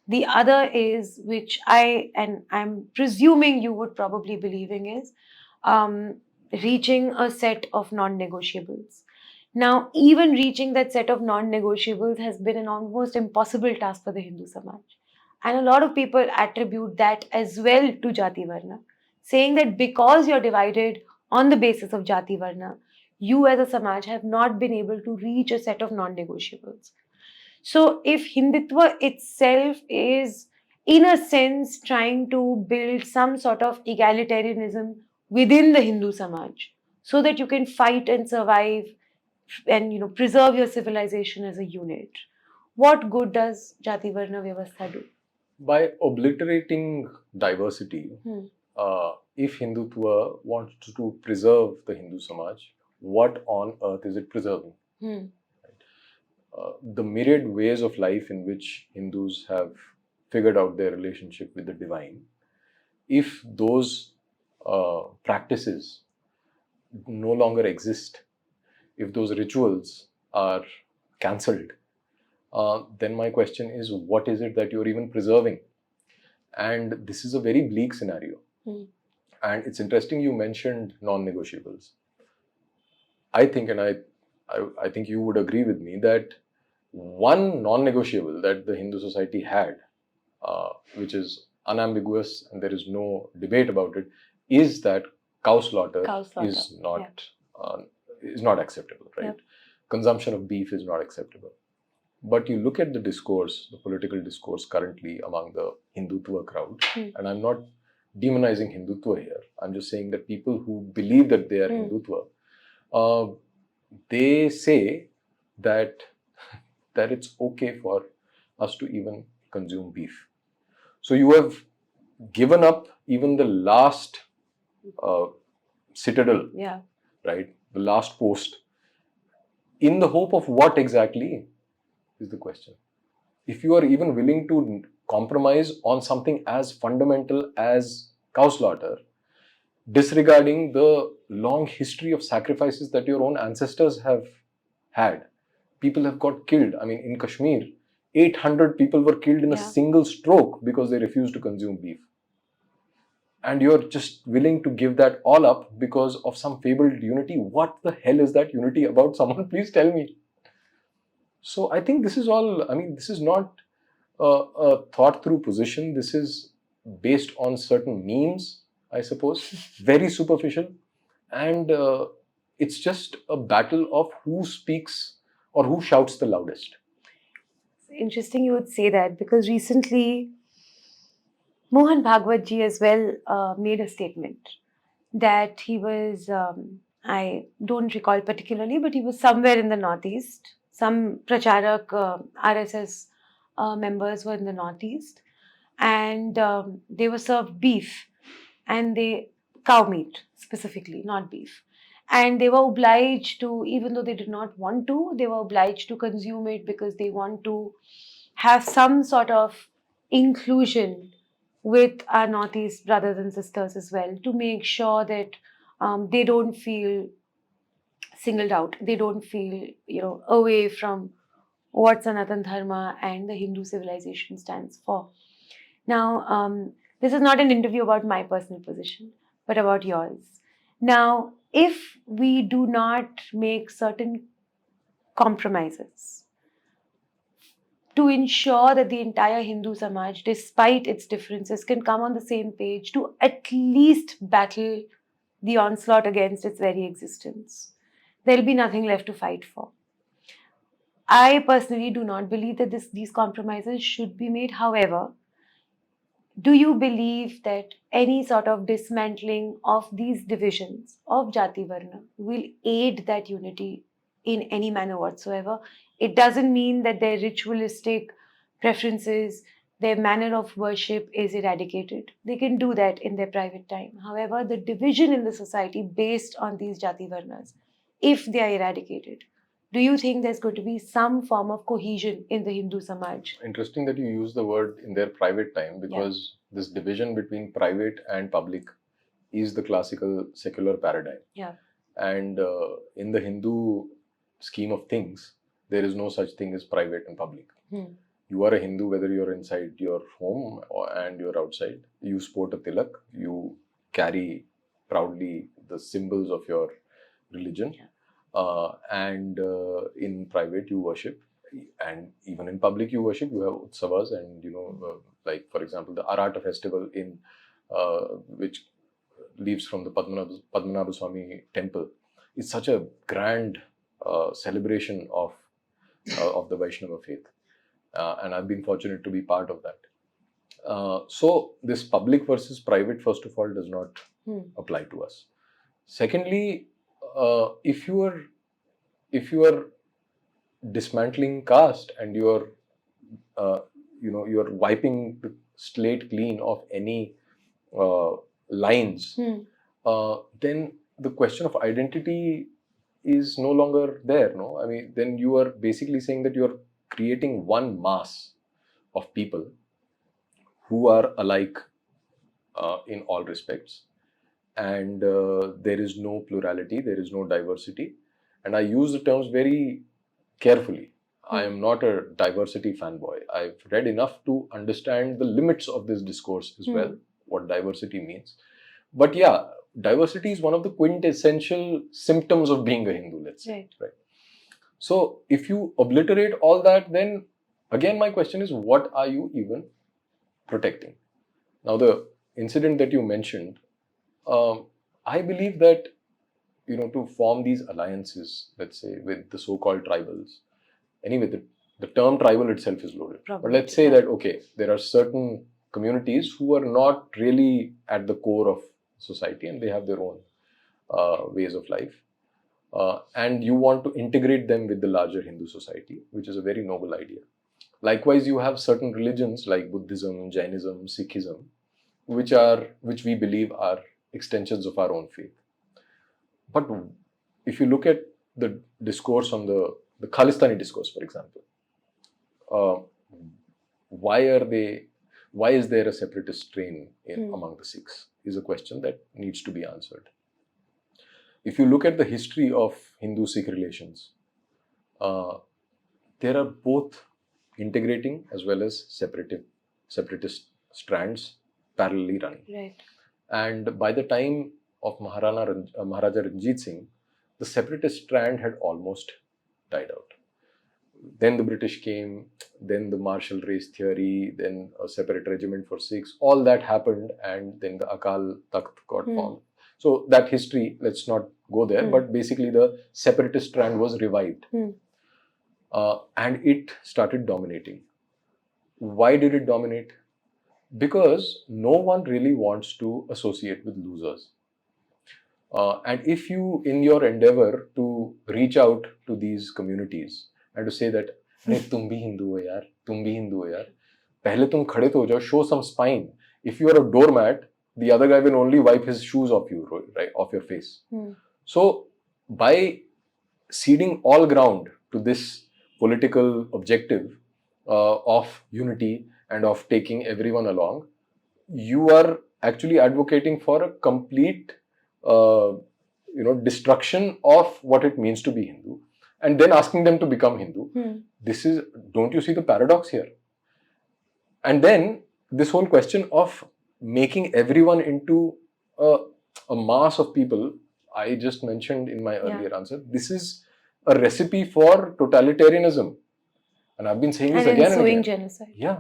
S1: The other is, which I'm presuming you would probably believe in, is reaching a set of non-negotiables. Now, even reaching that set of non-negotiables has been an almost impossible task for the Hindu Samaj. And a lot of people attribute that as well to Jati Varna, saying that because you're divided on the basis of Jati Varna, you as a Samaj have not been able to reach a set of non-negotiables. So if Hindutva itself is, in a sense, trying to build some sort of egalitarianism within the Hindu Samaj, so that you can fight and survive and preserve your civilization as a unit, what good does Jati Varna Vyavastha do?
S2: By obliterating diversity, if Hindutva wants to preserve the Hindu Samaj, what on earth is it preserving? The myriad ways of life in which Hindus have figured out their relationship with the divine, if those practices no longer exist, if those rituals are cancelled, then my question is, what is it that you're even preserving? And this is a very bleak scenario. And it's interesting you mentioned non-negotiables. I think, and I think you would agree with me, that one non-negotiable that the Hindu society had, which is unambiguous and there is no debate about it, is that cow slaughter is not acceptable, right? Yep. Consumption of beef is not acceptable. But you look at the discourse, the political discourse currently among the Hindutva crowd, and I'm not demonizing Hindutva here. I'm just saying that people who believe that they are Hindutva, they say that it's okay for us to even consume beef. So you have given up even the last citadel, right? The last post. In the hope of what exactly is the question. If you are even willing to compromise on something as fundamental as cow slaughter, disregarding the long history of sacrifices that your own ancestors have had, people have got killed. I mean, in Kashmir, 800 people were killed in a single stroke because they refused to consume beef. And you're just willing to give that all up because of some fabled unity. What the hell is that unity about? Someone please tell me. So I think this is all, this is not a thought through position. This is based on certain memes, I suppose, very superficial, and it's just a battle of who speaks or who shouts the loudest.
S1: Interesting you would say that, because recently Mohan Bhagwat ji as well made a statement that he was, I don't recall particularly, but he was somewhere in the Northeast. Some Pracharak RSS members were in the Northeast, and they were served beef, and cow meat specifically, not beef. And they were obliged to, even though they did not want to, they were obliged to consume it because they want to have some sort of inclusion with our Northeast brothers and sisters as well, to make sure that they don't feel singled out, they don't feel, away from what Sanatan Dharma and the Hindu civilization stands for. Now, this is not an interview about my personal position, but about yours. Now, if we do not make certain compromises to ensure that the entire Hindu Samaj, despite its differences, can come on the same page to at least battle the onslaught against its very existence, there'll be nothing left to fight for. I personally do not believe that these compromises should be made. However, do you believe that any sort of dismantling of these divisions of Jati Varna will aid that unity in any manner whatsoever? It doesn't mean that their ritualistic preferences, their manner of worship is eradicated. They can do that in their private time. However, the division in the society based on these Jati Varnas, if they are eradicated, do you think there's going to be some form of cohesion in the Hindu Samaj?
S2: Interesting that you use the word in their private time, because this division between private and public is the classical secular paradigm.
S1: Yeah.
S2: And in the Hindu scheme of things, there is no such thing as private and public. You are a Hindu whether you're inside your home and you're outside. You sport a tilak, you carry proudly the symbols of your religion. And in private you worship, and even in public you worship. You have utsavas, and like for example the Arata festival in which leaves from the Padmanabha Swami temple is such a grand celebration of the Vaishnava faith, and I've been fortunate to be part of that. So this public versus private, first of all, does not apply to us. Secondly, if you are dismantling caste and you are wiping the slate clean of any lines, then the question of identity is no longer there. No, I mean, then you are basically saying that you are creating one mass of people who are alike in all respects, and there is no plurality, there is no diversity. And I use the terms very carefully. I am not a diversity fanboy. I've read enough to understand the limits of this discourse as well, what diversity means. But yeah, diversity is one of the quintessential symptoms of being a Hindu, let's say. Right. So if you obliterate all that, then again my question is, what are you even protecting? Now the incident that you mentioned, I believe that to form these alliances, let's say, with the so-called tribals. Anyway, the term tribal itself is loaded. But let's say that, okay, there are certain communities who are not really at the core of society and they have their own ways of life. And you want to integrate them with the larger Hindu society, which is a very noble idea. Likewise, you have certain religions like Buddhism, Jainism, Sikhism, which we believe are extensions of our own faith. But if you look at the discourse on the Khalistani discourse, for example, why is there a separatist strain among the Sikhs is a question that needs to be answered. If you look at the history of Hindu-Sikh relations, there are both integrating as well as separatist strands parallelly running.
S1: Right.
S2: And by the time of Maharaja Ranjit Singh, the separatist strand had almost died out. Then the British came, then the martial race theory, then a separate regiment for Sikhs. All that happened, and then the Akal Takht got formed. So that history, let's not go there, but basically the separatist strand was revived. And it started dominating. Why did it dominate? Because no one really wants to associate with losers. And if you, in your endeavor to reach out to these communities and to say that, "Hey, tum bhi Hindu ho yaar, tum bhi Hindu ho yaar. Pehle tum khade to ho jao, show some spine." If you are a doormat, the other guy will only wipe his shoes off you, right, off your face. So, by ceding all ground to this political objective of unity and of taking everyone along, you are actually advocating for a complete destruction of what it means to be Hindu, and then asking them to become Hindu. This is, don't you see the paradox here? And then this whole question of making everyone into a mass of people, I just mentioned in my earlier answer, this is a recipe for totalitarianism. And I've been saying this again and again.
S1: Genocide.
S2: Yeah.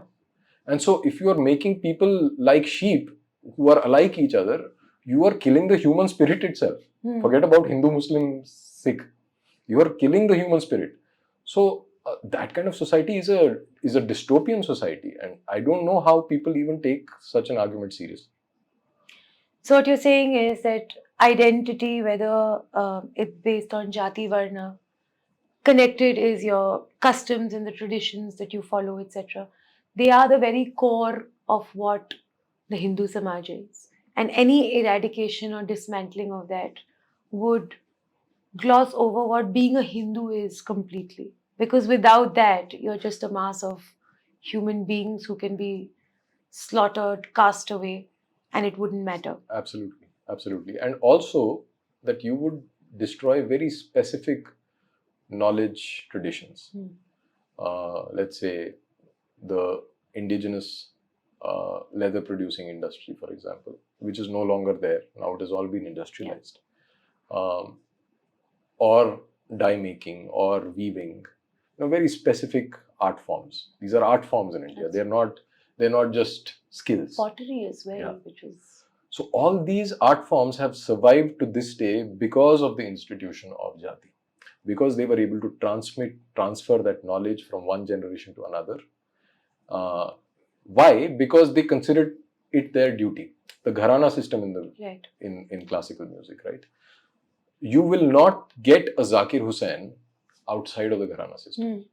S2: And so if you are making people like sheep who are alike each other, you are killing the human spirit itself. Forget about Hindu, Muslim, Sikh. You are killing the human spirit. So that kind of society is a dystopian society, and I don't know how people even take such an argument seriously.
S1: So what you're saying is that identity, whether it's based on Jati, Varna, connected is your customs and the traditions that you follow, etc. They are the very core of what the Hindu Samaj is. And any eradication or dismantling of that would gloss over what being a Hindu is completely. Because without that, you're just a mass of human beings who can be slaughtered, cast away, and it wouldn't matter.
S2: Absolutely, absolutely. And also that you would destroy very specific knowledge traditions. Let's say the indigenous leather producing industry, for example, which is no longer there. Now it has all been industrialized. Or dye making or weaving, very specific art forms. These are art forms in India. They're not just skills.
S1: Pottery as well, which is...
S2: So all these art forms have survived to this day because of the institution of Jati. Because they were able to transfer that knowledge from one generation to another. Why? Because they considered it their duty. The Gharana system in classical music, right? You will not get a Zakir Hussain outside of the Gharana system.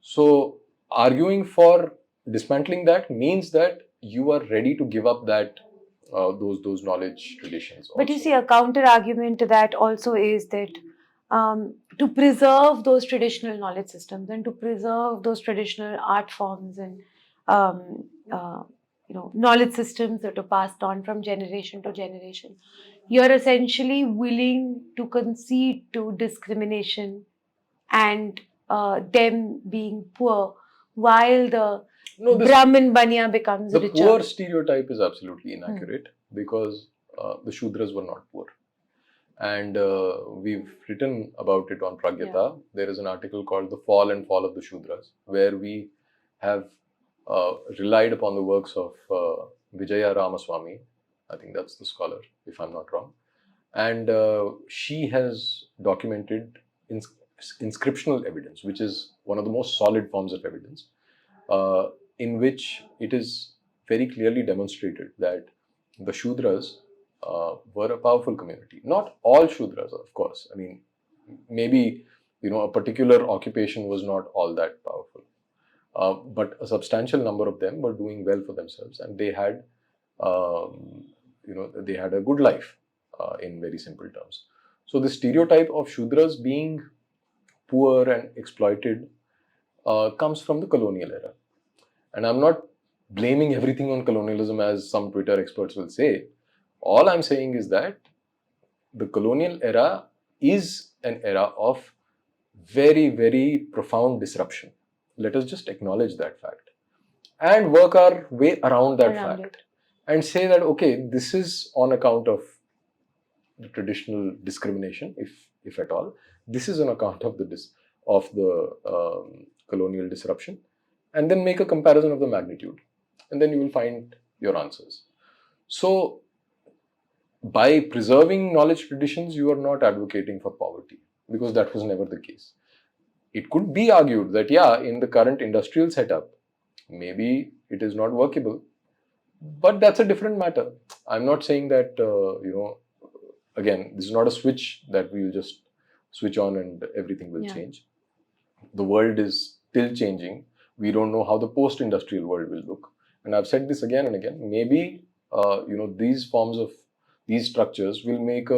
S2: So arguing for dismantling that means that you are ready to give up that those knowledge traditions.
S1: But you see, a counter argument to that also is that to preserve those traditional knowledge systems and to preserve those traditional art forms and knowledge systems that are passed on from generation to generation, you're essentially willing to concede to discrimination and them being poor, while the Brahmin Banya becomes richer.
S2: The poor stereotype is absolutely inaccurate because the Shudras were not poor. And we've written about it on Pragyata. There is an article called The Fall and Fall of the Shudras, where we have relied upon the works of Vijaya Ramaswamy. I think that's the scholar, if I'm not wrong. And she has documented inscriptional evidence, which is one of the most solid forms of evidence, in which it is very clearly demonstrated that the Shudras were a powerful community. Not all Shudras, of course. I mean, maybe a particular occupation was not all that powerful, but a substantial number of them were doing well for themselves, and they had, they had a good life, in very simple terms. So the stereotype of Shudras being poor and exploited comes from the colonial era, and I'm not blaming everything on colonialism, as some Twitter experts will say. All I'm saying is that the colonial era is an era of very, very profound disruption. Let us just acknowledge that fact and work our way around that fact and say that, okay, this is on account of the traditional discrimination, if at all. This is on account of of the colonial disruption, and then make a comparison of the magnitude, and then you will find your answers. So, by preserving knowledge traditions, you are not advocating for poverty, because that was never the case. It could be argued that, yeah, in the current industrial setup, maybe it is not workable, but that's a different matter. I'm not saying that, again, this is not a switch that we will just switch on and everything will change. The world is still changing. We don't know how the post-industrial world will look. And I've said this again and again. Maybe these forms of these structures will make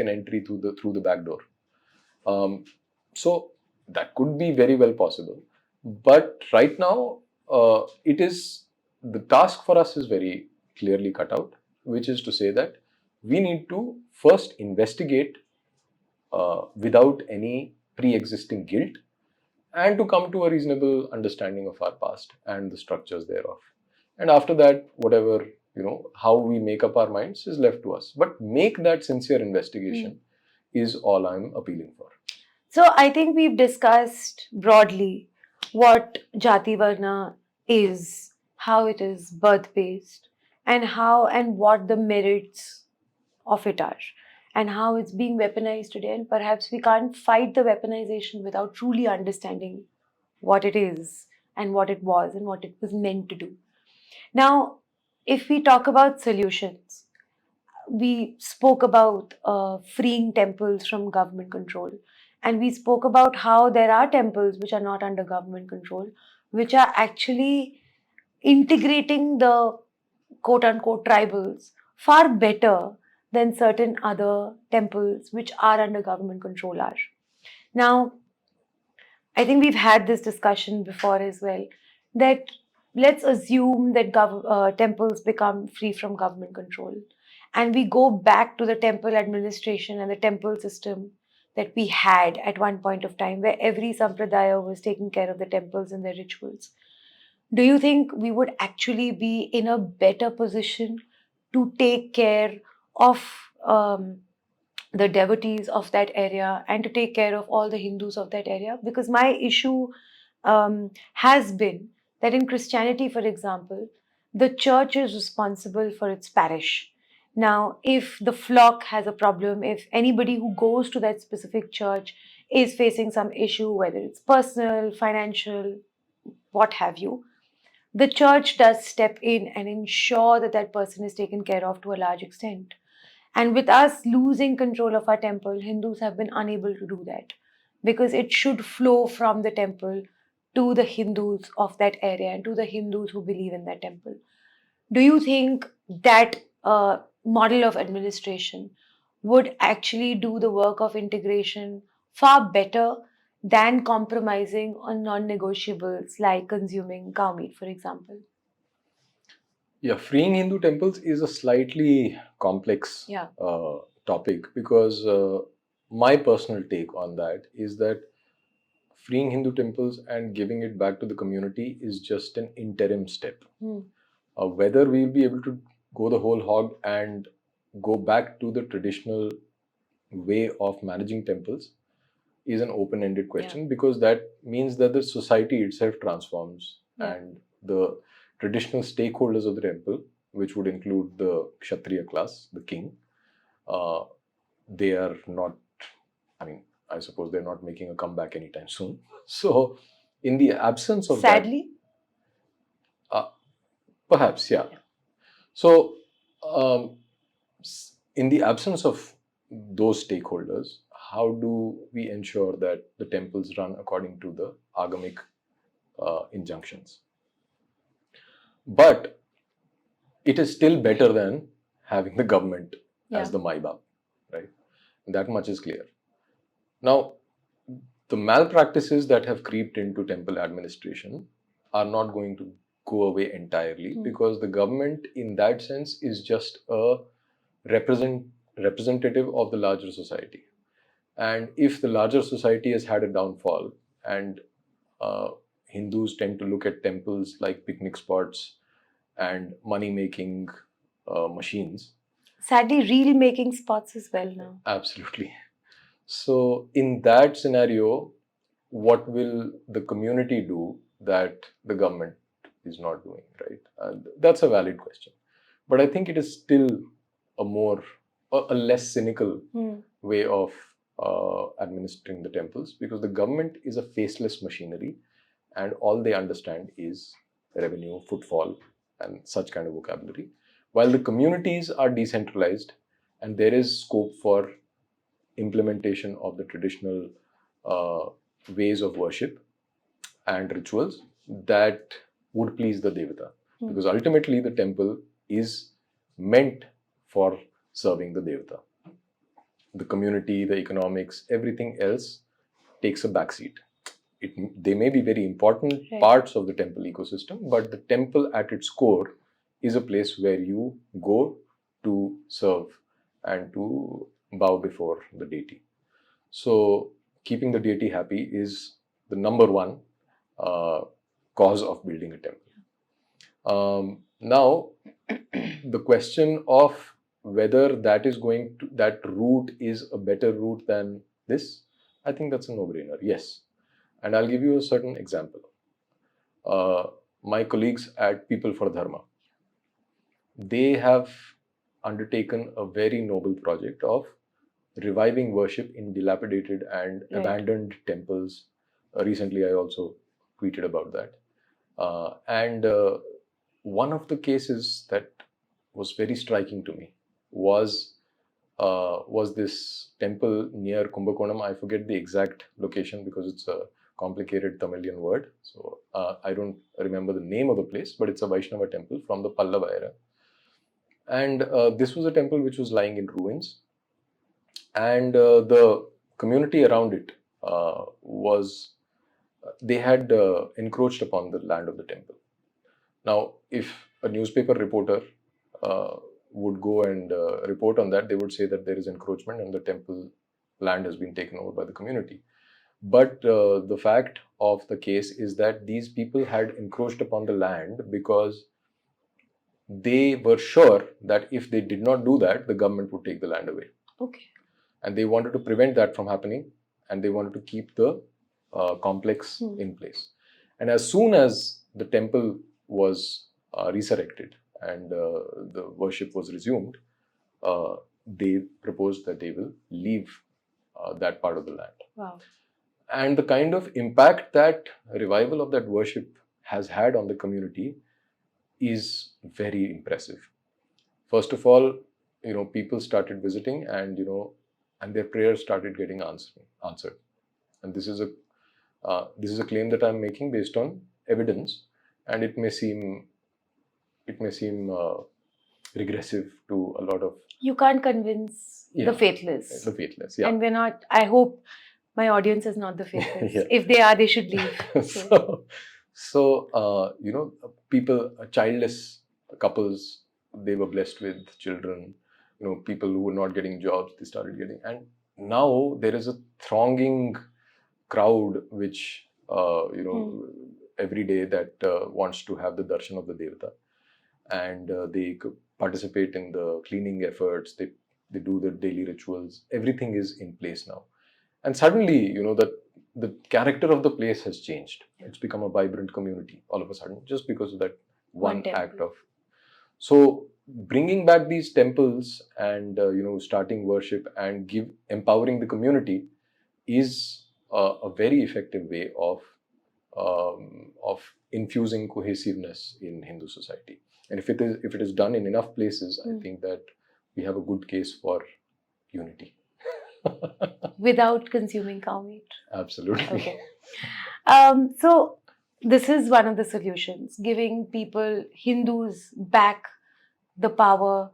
S2: an entry through the back door. So that could be very well possible. But right now, the task for us is very clearly cut out, which is to say that we need to first investigate without any pre-existing guilt, and to come to a reasonable understanding of our past and the structures thereof. And after that, whatever, how we make up our minds is left to us. But make that sincere investigation is all I'm appealing for.
S1: So I think we've discussed broadly what Jati Varna is, how it is birth-based, and how and what the merits of it are, and how it's being weaponized today. And perhaps we can't fight the weaponization without truly understanding what it is and what it was and what it was meant to do. Now, if we talk about solutions, we spoke about freeing temples from government control. And we spoke about how there are temples which are not under government control, which are actually integrating the quote-unquote tribals far better than certain other temples which are under government control are. Now, I think we've had this discussion before as well, that let's assume that temples become free from government control, and we go back to the temple administration and the temple system that we had at one point of time, where every sampradaya was taking care of the temples and their rituals. Do you think we would actually be in a better position to take care of the devotees of that area and to take care of all the Hindus of that area? Because my issue has been that in Christianity, for example, the church is responsible for its parish. Now, if the flock has a problem, if anybody who goes to that specific church is facing some issue, whether it's personal, financial, what have you, the church does step in and ensure that that person is taken care of to a large extent. And with us losing control of our temple, Hindus have been unable to do that, because it should flow from the temple to the Hindus of that area and to the Hindus who believe in that temple. Do you think that model of administration would actually do the work of integration far better than compromising on non-negotiables like consuming cow meat, for example?
S2: Yeah, freeing Hindu temples is a slightly complex topic, because my personal take on that is that freeing Hindu temples and giving it back to the community is just an interim step. Whether we will be able to go the whole hog and go back to the traditional way of managing temples is an open-ended question, because that means that the society itself transforms, and the traditional stakeholders of the temple, which would include the Kshatriya class, the king, they are not, I suppose they're not making a comeback anytime soon. So, in the absence of
S1: sadly,
S2: perhaps, yeah. So, in the absence of those stakeholders, how do we ensure that the temples run according to the agamic injunctions? But it is still better than having the government as the Maibab, right? That much is clear. Now, the malpractices that have creeped into temple administration are not going to go away entirely, because the government in that sense is just a representative of the larger society. And if the larger society has had a downfall, and Hindus tend to look at temples like picnic spots and money-making machines.
S1: Sadly, reel-making spots as well now.
S2: Absolutely. So in that scenario, what will the community do that the government is not doing, right? And that's a valid question. But I think it is still a less cynical way of administering the temples, because the government is a faceless machinery and all they understand is revenue, footfall, and such kind of vocabulary. While the communities are decentralized and there is scope for implementation of the traditional ways of worship and rituals that would please the Devata. Because ultimately the temple is meant for serving the Devata. The community, the economics, everything else takes a backseat. They may be very important parts of the temple ecosystem, but the temple at its core is a place where you go to serve and to bow before the deity. So keeping the deity happy is the number one cause of building a temple. Now, the question of whether that route is a better route than this, I think that's a no-brainer. Yes. And I'll give you a certain example. My colleagues at People for Dharma, they have undertaken a very noble project of reviving worship in dilapidated and abandoned temples. Recently, I also tweeted about that. And one of the cases that was very striking to me was this temple near Kumbakonam. I forget the exact location because it's a complicated Tamilian word. So I don't remember the name of the place, but it's a Vaishnava temple from the Pallava era. And this was a temple which was lying in ruins. And the community around it they had encroached upon the land of the temple. Now, if a newspaper reporter would go and report on that, they would say that there is encroachment and the temple land has been taken over by the community. But the fact of the case is that these people had encroached upon the land because they were sure that if they did not do that, the government would take the land away.
S1: Okay.
S2: And they wanted to prevent that from happening, and they wanted to keep the complex in place. And as soon as the temple was resurrected and the worship was resumed, they proposed that they will leave that part of the land.
S1: Wow.
S2: And the kind of impact that revival of that worship has had on the community is very impressive. First of all, people started visiting and their prayers started getting answered. And this is a claim that I'm making based on evidence, and it may seem regressive to a lot of.
S1: You can't convince the faithless.
S2: The faithless, yeah.
S1: And we're not. I hope my audience is not the faithless. If they are, they should leave.
S2: So people, childless couples, they were blessed with children. People who were not getting jobs, they started getting. And now there is a thronging crowd which every day that wants to have the darshan of the Devata, and they participate in the cleaning efforts. They do the daily rituals. Everything is in place now, and suddenly the character of the place has changed. It's become a vibrant community all of a sudden, just because of that one act of. So bringing back these temples and starting worship and empowering the community is a very effective way of infusing cohesiveness in Hindu society. And if it is done in enough places, I think that we have a good case for unity.
S1: Without consuming cow meat.
S2: Absolutely.
S1: Okay. So this is one of the solutions, giving people, Hindus, back the power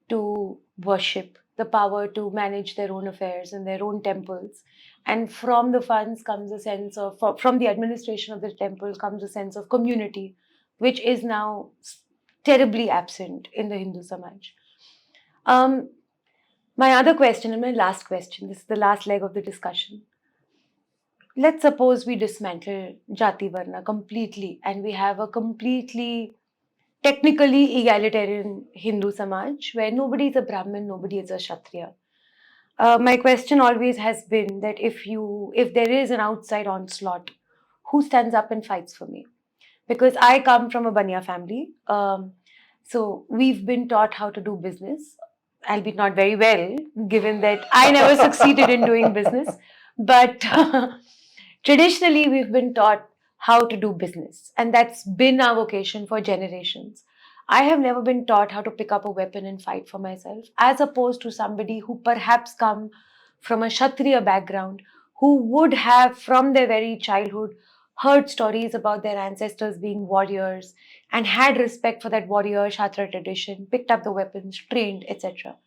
S1: to worship, the power to manage their own affairs in their own temples. And from the funds comes a sense of, from the administration of the temple comes a sense of community, which is now terribly absent in the Hindu Samaj. My other question and my last question, this is the last leg of the discussion. Let's suppose we dismantle Jati Varna completely and we have a completely technically egalitarian Hindu Samaj where nobody is a Brahmin, nobody is a Kshatriya. My question always has been that if there is an outside onslaught, who stands up and fights for me? Because I come from a Banya family. So we've been taught how to do business, albeit not very well, given that I never succeeded in doing business. But traditionally, we've been taught how to do business, and that's been our vocation for generations. I have never been taught how to pick up a weapon and fight for myself, as opposed to somebody who perhaps come from a Kshatriya background, who would have, from their very childhood, heard stories about their ancestors being warriors and had respect for that warrior Shatra tradition, picked up the weapons, trained, etc.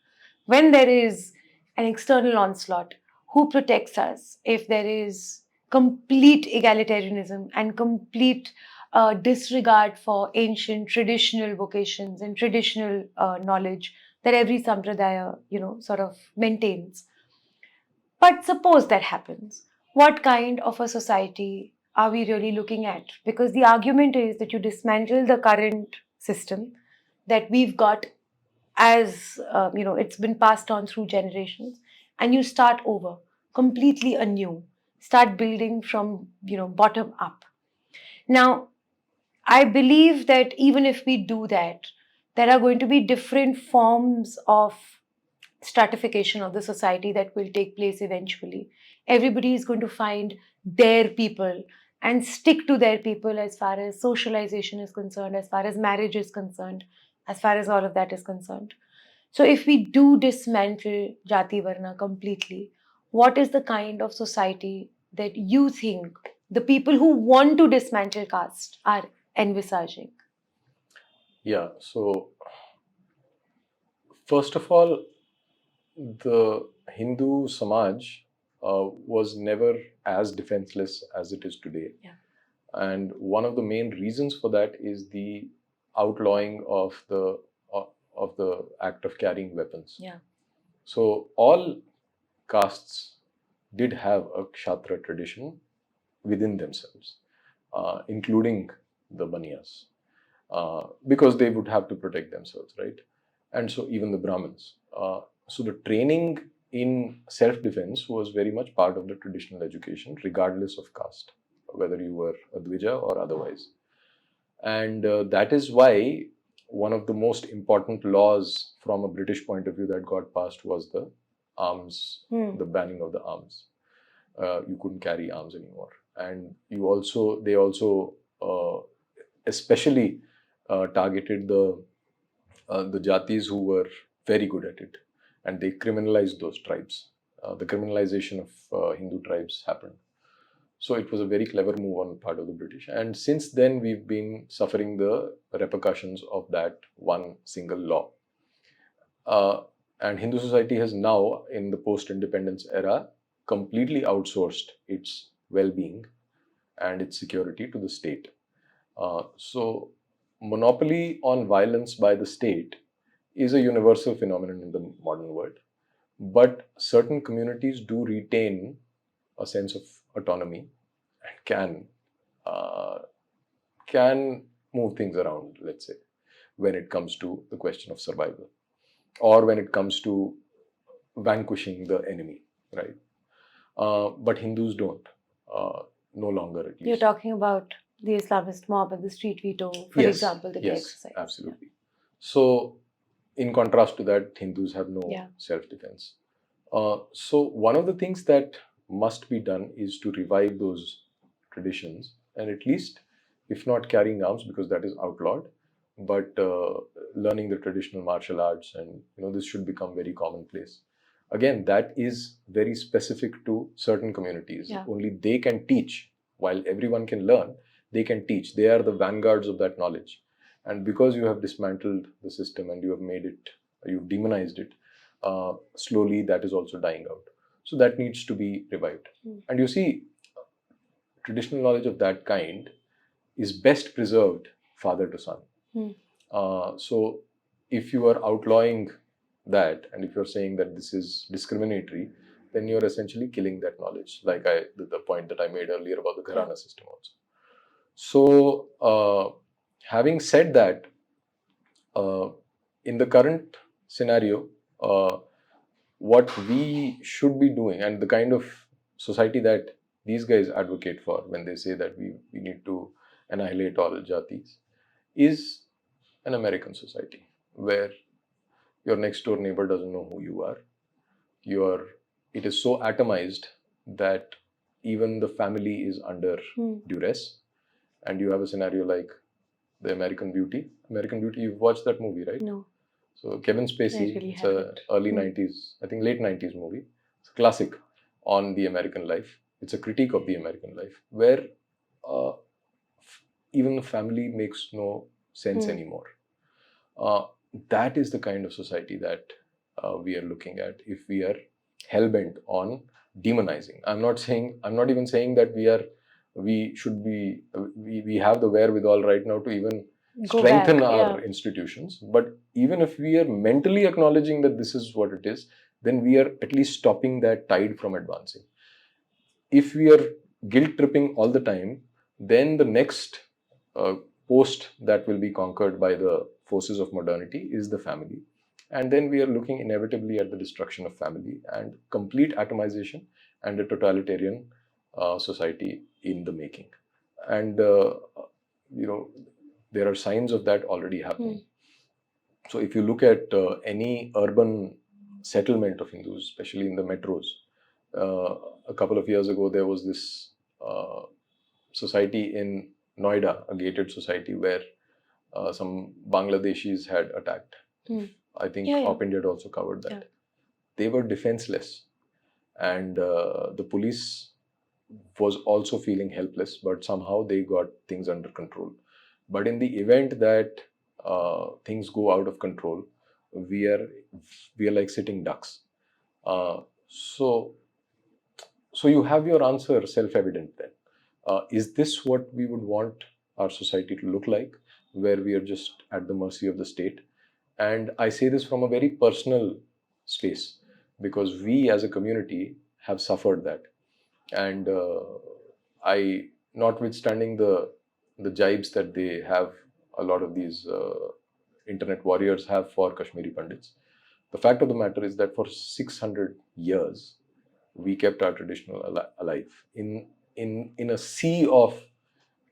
S1: When there is an external onslaught, who protects us if there is complete egalitarianism and complete disregard for ancient traditional vocations and traditional knowledge that every sampradaya, sort of maintains? But suppose that happens. What kind of a society are we really looking at? Because the argument is that you dismantle the current system that we've got as, it's been passed on through generations, and you start over completely anew, start building from, bottom up. Now, I believe that even if we do that, there are going to be different forms of stratification of the society that will take place eventually. Everybody is going to find their people and stick to their people as far as socialization is concerned, as far as marriage is concerned, as far as all of that is concerned. So, if we do dismantle Jati Varna completely, what is the kind of society that you think the people who want to dismantle caste are envisaging?
S2: Yeah, so first of all, the Hindu Samaj was never as defenseless as it is today.
S1: Yeah.
S2: And one of the main reasons for that is the outlawing of the act of carrying weapons.
S1: Yeah.
S2: So all castes did have a Kshatriya tradition within themselves, including the Banyas, because they would have to protect themselves, right? And so even the Brahmins. So the training in self-defense was very much part of the traditional education, regardless of caste, whether you were a Dvija or otherwise. And that is why one of the most important laws from a British point of view that got passed was the arms, the banning of the arms. You couldn't carry arms anymore. And they also especially targeted the jatis who were very good at it, and they criminalized those tribes. The criminalization of Hindu tribes happened. So it was a very clever move on the part of the British. And since then, we've been suffering the repercussions of that one single law. And Hindu society has now, in the post-independence era, completely outsourced its well-being and its security to the state. So monopoly on violence by the state is a universal phenomenon in the modern world. But certain communities do retain a sense of autonomy and can move things around, let's say, when it comes to the question of survival or when it comes to vanquishing the enemy, right? But Hindus don't, no longer at least.
S1: You're talking about the Islamist mob and the street veto, for example, that they exercise.
S2: Absolutely. So, in contrast to that, Hindus have no self-defense. So, one of the things that must be done is to revive those traditions, and at least, if not carrying arms, because that is outlawed, but learning the traditional martial arts, and this should become very commonplace. Again, that is very specific to certain communities. Only they can teach. While everyone can learn, they can teach. They are the vanguards of that knowledge. And because you have dismantled the system and you've demonized it, slowly that is also dying out. So that needs to be revived. And you see, traditional knowledge of that kind is best preserved father to son. So if you are outlawing that, and if you're saying that this is discriminatory, then you're essentially killing that knowledge, like the point that I made earlier about the Gharana system also. So having said that, in the current scenario, what we should be doing and the kind of society that these guys advocate for when they say that we need to annihilate all jatis is an American society where your next door neighbor doesn't know who you are. It is so atomized that even the family is under duress. And you have a scenario like the American Beauty. American Beauty, you've watched that movie, right?
S1: No.
S2: So Kevin Spacey,
S1: really
S2: it's a early 90s, I think late 90s movie. It's a classic on the American life. It's a critique of the American life where even the family makes no sense anymore. That is the kind of society that we are looking at if we are hell-bent on demonizing. I'm not even saying that we have the wherewithal right now to even strengthen our institutions. But even if we are mentally acknowledging that this is what it is, then we are at least stopping that tide from advancing. If we are guilt-tripping all the time, then the next post that will be conquered by the forces of modernity is the family. And then we are looking inevitably at the destruction of family and complete atomization and a totalitarian society in the making. And, there are signs of that already happening. So if you look at any urban settlement of Hindus, especially in the metros, a couple of years ago, there was this society in Noida, a gated society where some Bangladeshis had attacked. I think OpIndia had also covered that. Yeah. They were defenseless, and the police was also feeling helpless, but somehow they got things under control. But in the event that things go out of control, we are like sitting ducks. So you have your answer self-evident then. Is this what we would want our society to look like, where we are just at the mercy of the state? And I say this from a very personal space, because we as a community have suffered that. And I, notwithstanding the jibes that they have, a lot of these internet warriors have for Kashmiri Pandits, the fact of the matter is that for 600 years, we kept our traditional alive in a sea of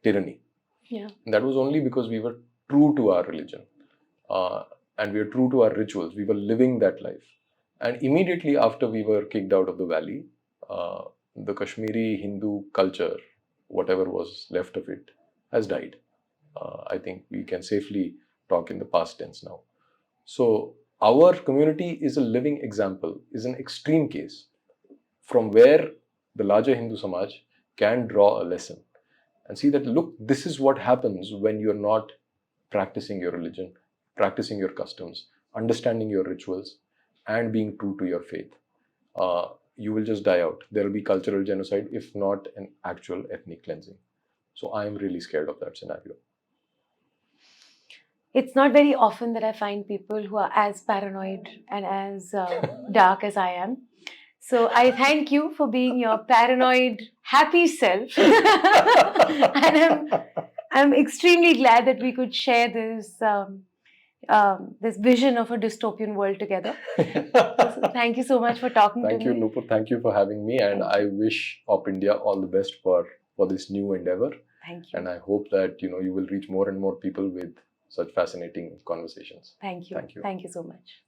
S2: tyranny. Yeah. And that was only because we were true to our religion. And we were true to our rituals. We were living that life. And immediately after we were kicked out of the valley, the Kashmiri Hindu culture, whatever was left of it, has died. I think we can safely talk in the past tense now. So our community is a living example, is an extreme case from where the larger Hindu Samaj can draw a lesson and see that, look, this is what happens when you're not practicing your religion, practicing your customs, understanding your rituals, and being true to your faith. You will just die out. There will be cultural genocide, if not an actual ethnic cleansing. So I am really scared of that scenario.
S1: It's not very often that I find people who are as paranoid and as dark as I am. So I thank you for being your paranoid, happy self. And I'm extremely glad that we could share this this vision of a dystopian world together. So thank you so much for talking to me.
S2: Thank you, Nupur. Thank you for having me. And I wish OpIndia all the best for this new endeavor.
S1: Thank you.
S2: And I hope that you will reach more and more people with such fascinating conversations.
S1: Thank you.
S2: Thank you.
S1: Thank you so much.